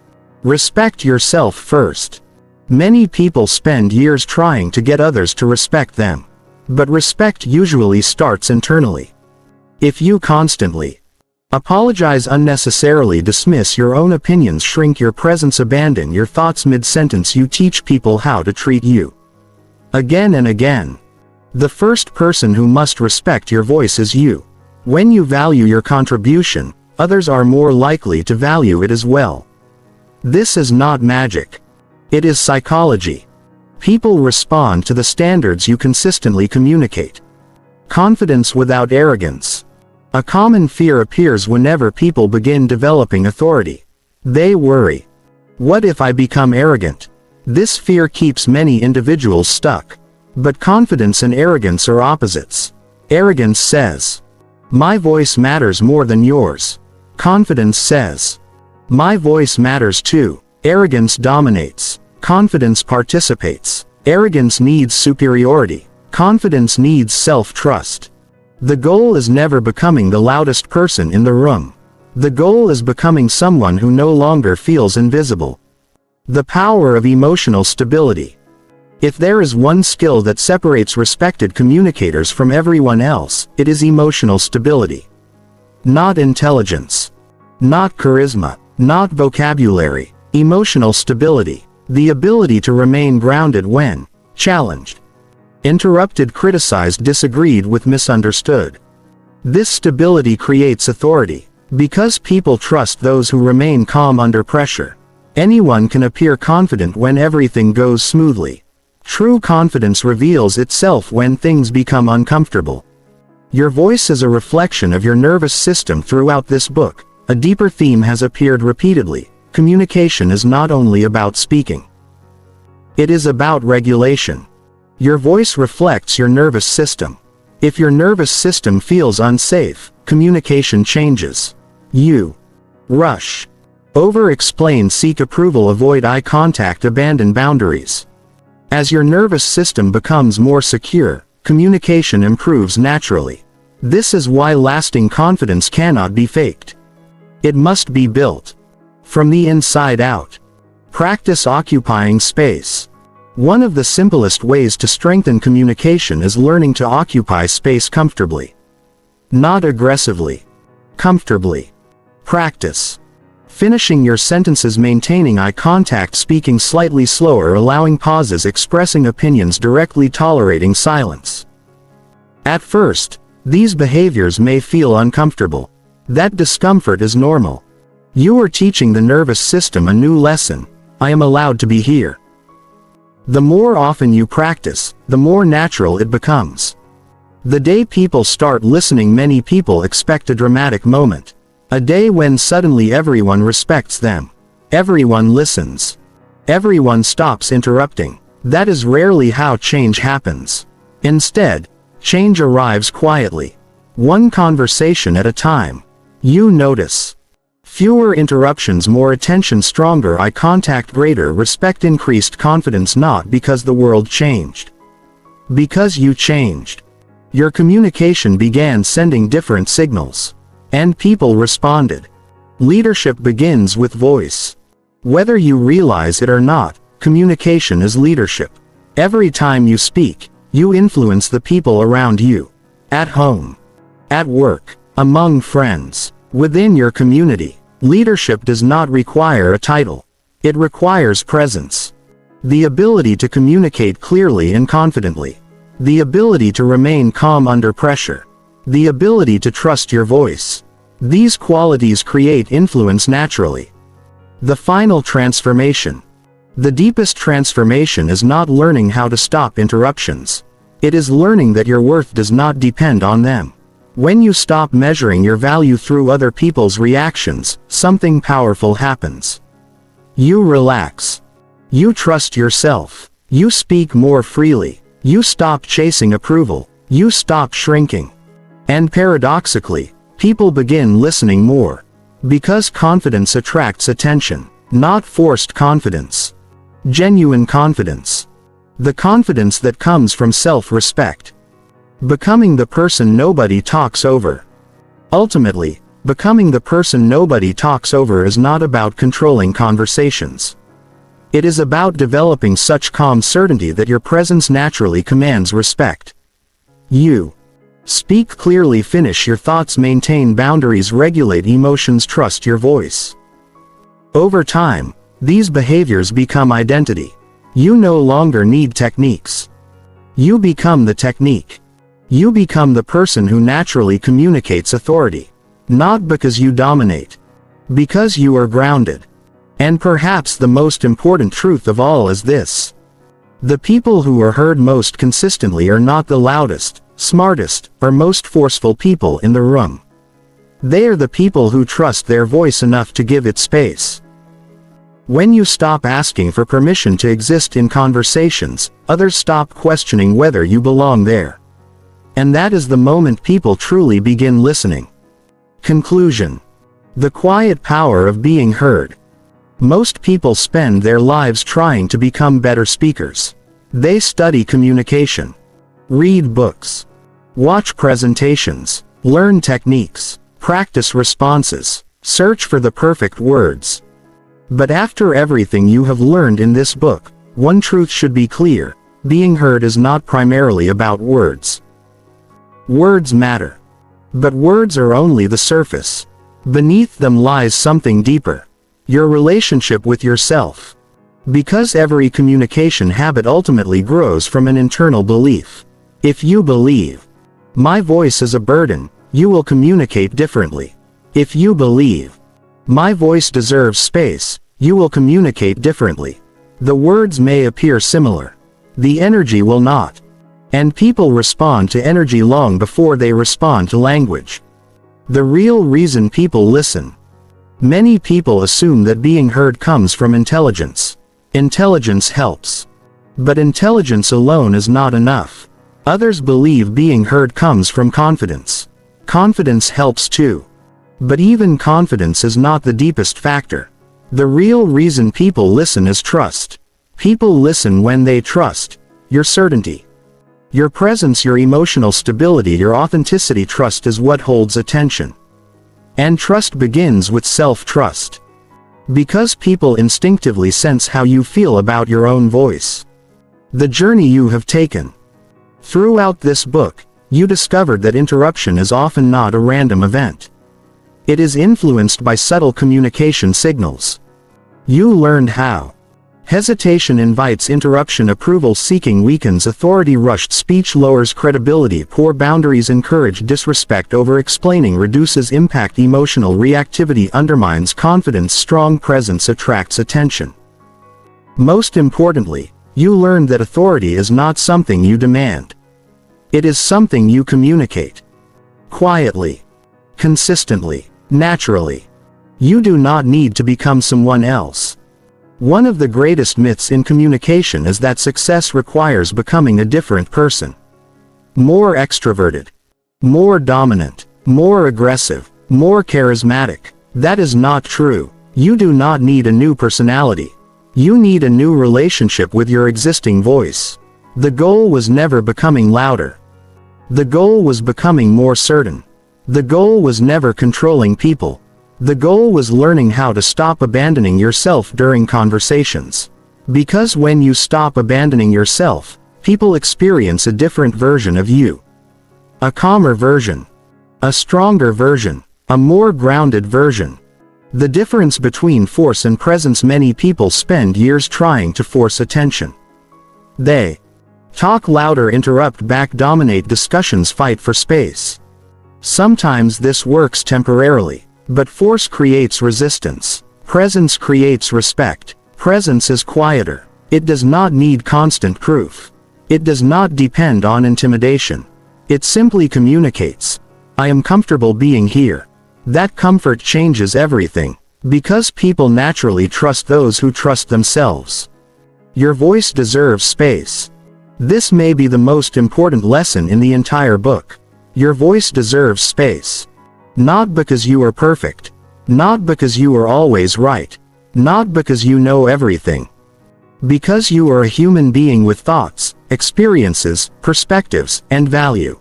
Respect yourself first. Many people spend years trying to get others to respect them. But respect usually starts internally. If you constantly apologize unnecessarily, dismiss your own opinions, shrink your presence, abandon your thoughts mid-sentence, you teach people how to treat you again and again. The first person who must respect your voice is you. When you value your contribution, others are more likely to value it as well. This is not magic. It is psychology. People respond to the standards you consistently communicate. Confidence without arrogance. A common fear appears whenever people begin developing authority. They worry. What if I become arrogant? This fear keeps many individuals stuck. But confidence and arrogance are opposites. Arrogance says, "My voice matters more than yours." Confidence says, "My voice matters too." Arrogance dominates. Confidence participates. Arrogance needs superiority. Confidence needs self-trust. The goal is never becoming the loudest person in the room. The goal is becoming someone who no longer feels invisible. The power of emotional stability. If there is one skill that separates respected communicators from everyone else, it is emotional stability. Not intelligence. Not charisma. Not vocabulary. Emotional stability. The ability to remain grounded when challenged, interrupted, criticized, disagreed with, misunderstood. This stability creates authority. Because people trust those who remain calm under pressure. Anyone can appear confident when everything goes smoothly. True confidence reveals itself when things become uncomfortable. Your voice is a reflection of your nervous system. Throughout this book, a deeper theme has appeared repeatedly. Communication is not only about speaking. It is about regulation. Your voice reflects your nervous system. If your nervous system feels unsafe, communication changes. You rush, over-explain, seek approval, avoid eye contact, abandon boundaries. As your nervous system becomes more secure, communication improves naturally. This is why lasting confidence cannot be faked. It must be built from the inside out. Practice occupying space. One of the simplest ways to strengthen communication is learning to occupy space comfortably. Not aggressively. Comfortably. Practice finishing your sentences, maintaining eye contact, speaking slightly slower, allowing pauses, expressing opinions directly, tolerating silence. At first, these behaviors may feel uncomfortable. That discomfort is normal. You are teaching the nervous system a new lesson. I am allowed to be here. The more often you practice, the more natural it becomes. The day people start listening, many people expect a dramatic moment. A day when suddenly everyone respects them. Everyone listens. Everyone stops interrupting. That is rarely how change happens. Instead, change arrives quietly. One conversation at a time. You notice. Fewer interruptions, more attention, stronger eye contact, greater respect, increased confidence, not because the world changed. Because you changed. Your communication began sending different signals. And people responded. Leadership begins with voice. Whether you realize it or not, communication is leadership. Every time you speak, you influence the people around you. At home. At work. Among friends. Within your community. Leadership does not require a title. It requires presence. The ability to communicate clearly and confidently. The ability to remain calm under pressure. The ability to trust your voice. These qualities create influence naturally. The final transformation. The deepest transformation is not learning how to stop interruptions. It is learning that your worth does not depend on them. When you stop measuring your value through other people's reactions, something powerful happens. You relax. You trust yourself. You speak more freely. You stop chasing approval. You stop shrinking. And paradoxically, people begin listening more. Because confidence attracts attention. Not forced confidence. Genuine confidence. The confidence that comes from self-respect. Becoming the person nobody talks over. Ultimately, becoming the person nobody talks over is not about controlling conversations. It is about developing such calm certainty that your presence naturally commands respect. You speak clearly, finish your thoughts, maintain boundaries, regulate emotions, trust your voice. Over time, these behaviors become identity. You no longer need techniques. You become the technique. You become the person who naturally communicates authority. Not because you dominate. Because you are grounded. And perhaps the most important truth of all is this. The people who are heard most consistently are not the loudest, smartest, or most forceful people in the room. They are the people who trust their voice enough to give it space. When you stop asking for permission to exist in conversations, others stop questioning whether you belong there. And that is the moment people truly begin listening. Conclusion. The quiet power of being heard. Most people spend their lives trying to become better speakers. They study communication, read books, watch presentations, learn techniques, practice responses, search for the perfect words. But after everything you have learned in this book, one truth should be clear: being heard is not primarily about words. Words matter. But words are only the surface. Beneath them lies something deeper. Your relationship with yourself. Because every communication habit ultimately grows from an internal belief. If you believe, "My voice is a burden," you will communicate differently. If you believe, "My voice deserves space," you will communicate differently. The words may appear similar. The energy will not. And people respond to energy long before they respond to language. The real reason people listen. Many people assume that being heard comes from intelligence. Intelligence helps. But intelligence alone is not enough. Others believe being heard comes from confidence. Confidence helps too. But even confidence is not the deepest factor. The real reason people listen is trust. People listen when they trust your certainty, your presence, your emotional stability, your authenticity. Trust is what holds attention. And trust begins with self-trust. Because people instinctively sense how you feel about your own voice. The journey you have taken. Throughout this book, you discovered that interruption is often not a random event. It is influenced by subtle communication signals. You learned how hesitation invites interruption, approval seeking weakens authority, rushed speech lowers credibility, poor boundaries encourage disrespect, over explaining reduces impact, emotional reactivity undermines confidence, strong presence attracts attention. Most importantly, you learned that authority is not something you demand. It is something you communicate. Quietly, consistently, naturally. You do not need to become someone else. One of the greatest myths in communication is that success requires becoming a different person. More extroverted, more dominant, more aggressive, more charismatic. That is not true. You do not need a new personality. You need a new relationship with your existing voice. The goal was never becoming louder. The goal was becoming more certain. The goal was never controlling people. The goal was learning how to stop abandoning yourself during conversations. Because when you stop abandoning yourself, people experience a different version of you. A calmer version. A stronger version. A more grounded version. The difference between force and presence: many people spend years trying to force attention. They talk louder, interrupt back, dominate discussions, fight for space. Sometimes this works temporarily. But force creates resistance. Presence creates respect. Presence is quieter. It does not need constant proof. It does not depend on intimidation. It simply communicates. I am comfortable being here. That comfort changes everything. Because people naturally trust those who trust themselves. Your voice deserves space. This may be the most important lesson in the entire book. Your voice deserves space. Not because you are perfect. Not because you are always right. Not because you know everything. Because you are a human being with thoughts, experiences, perspectives, and value.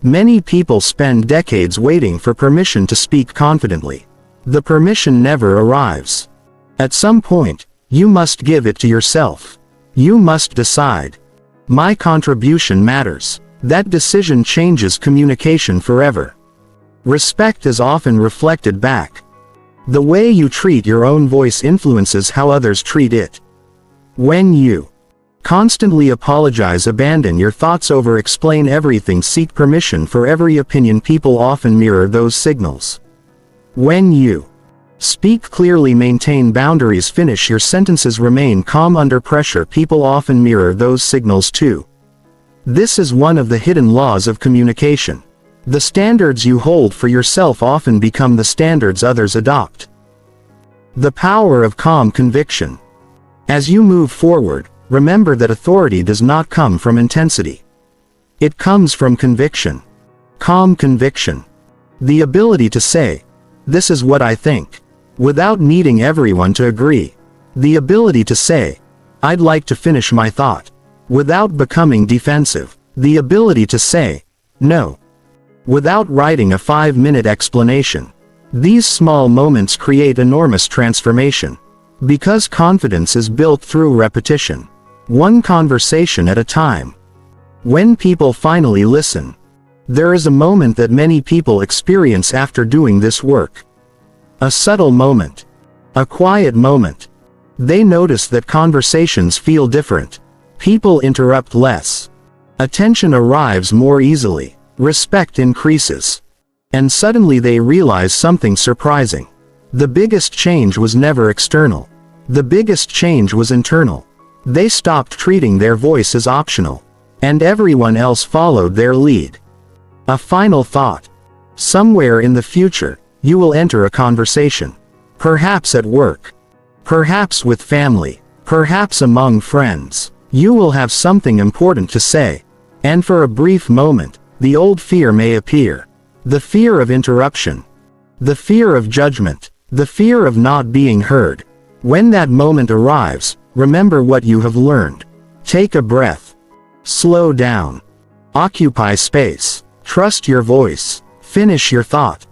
Many people spend decades waiting for permission to speak confidently. The permission never arrives. At some point, you must give it to yourself. You must decide. My contribution matters. That decision changes communication forever. Respect is often reflected back. The way you treat your own voice influences how others treat it. When you constantly apologize, abandon your thoughts, over-explain everything, seek permission for every opinion, people often mirror those signals. When you speak clearly, maintain boundaries, finish your sentences, remain calm under pressure, people often mirror those signals too. This is one of the hidden laws of communication. The standards you hold for yourself often become the standards others adopt. The power of calm conviction. As you move forward, remember that authority does not come from intensity. It comes from conviction. Calm conviction. The ability to say, "This is what I think," without needing everyone to agree. The ability to say, "I'd like to finish my thought," without becoming defensive. The ability to say, "No," without writing a 5-minute explanation. These small moments create enormous transformation. Because confidence is built through repetition. One conversation at a time. When people finally listen, there is a moment that many people experience after doing this work. A subtle moment. A quiet moment. They notice that conversations feel different. People interrupt less. Attention arrives more easily. Respect increases. And suddenly they realize something surprising. The biggest change was never external. The biggest change was internal. They stopped treating their voice as optional. And everyone else followed their lead. A final thought. Somewhere in the future, you will enter a conversation. Perhaps at work. Perhaps with family. Perhaps among friends. You will have something important to say. And for a brief moment, the old fear may appear. The fear of interruption. The fear of judgment. The fear of not being heard. When that moment arrives, remember what you have learned. Take a breath. Slow down. Occupy space. Trust your voice. Finish your thought.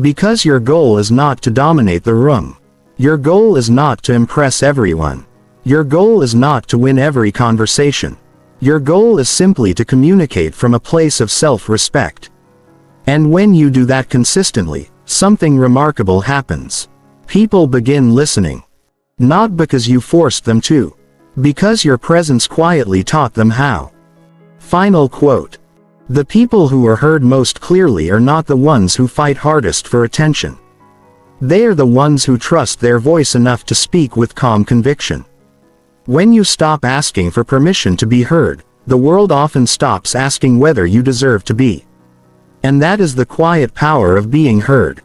Because your goal is not to dominate the room. Your goal is not to impress everyone. Your goal is not to win every conversation. Your goal is simply to communicate from a place of self-respect. And when you do that consistently, something remarkable happens. People begin listening. Not because you forced them to. Because your presence quietly taught them how. Final quote. The people who are heard most clearly are not the ones who fight hardest for attention. They are the ones who trust their voice enough to speak with calm conviction. When you stop asking for permission to be heard, the world often stops asking whether you deserve to be. And that is the quiet power of being heard.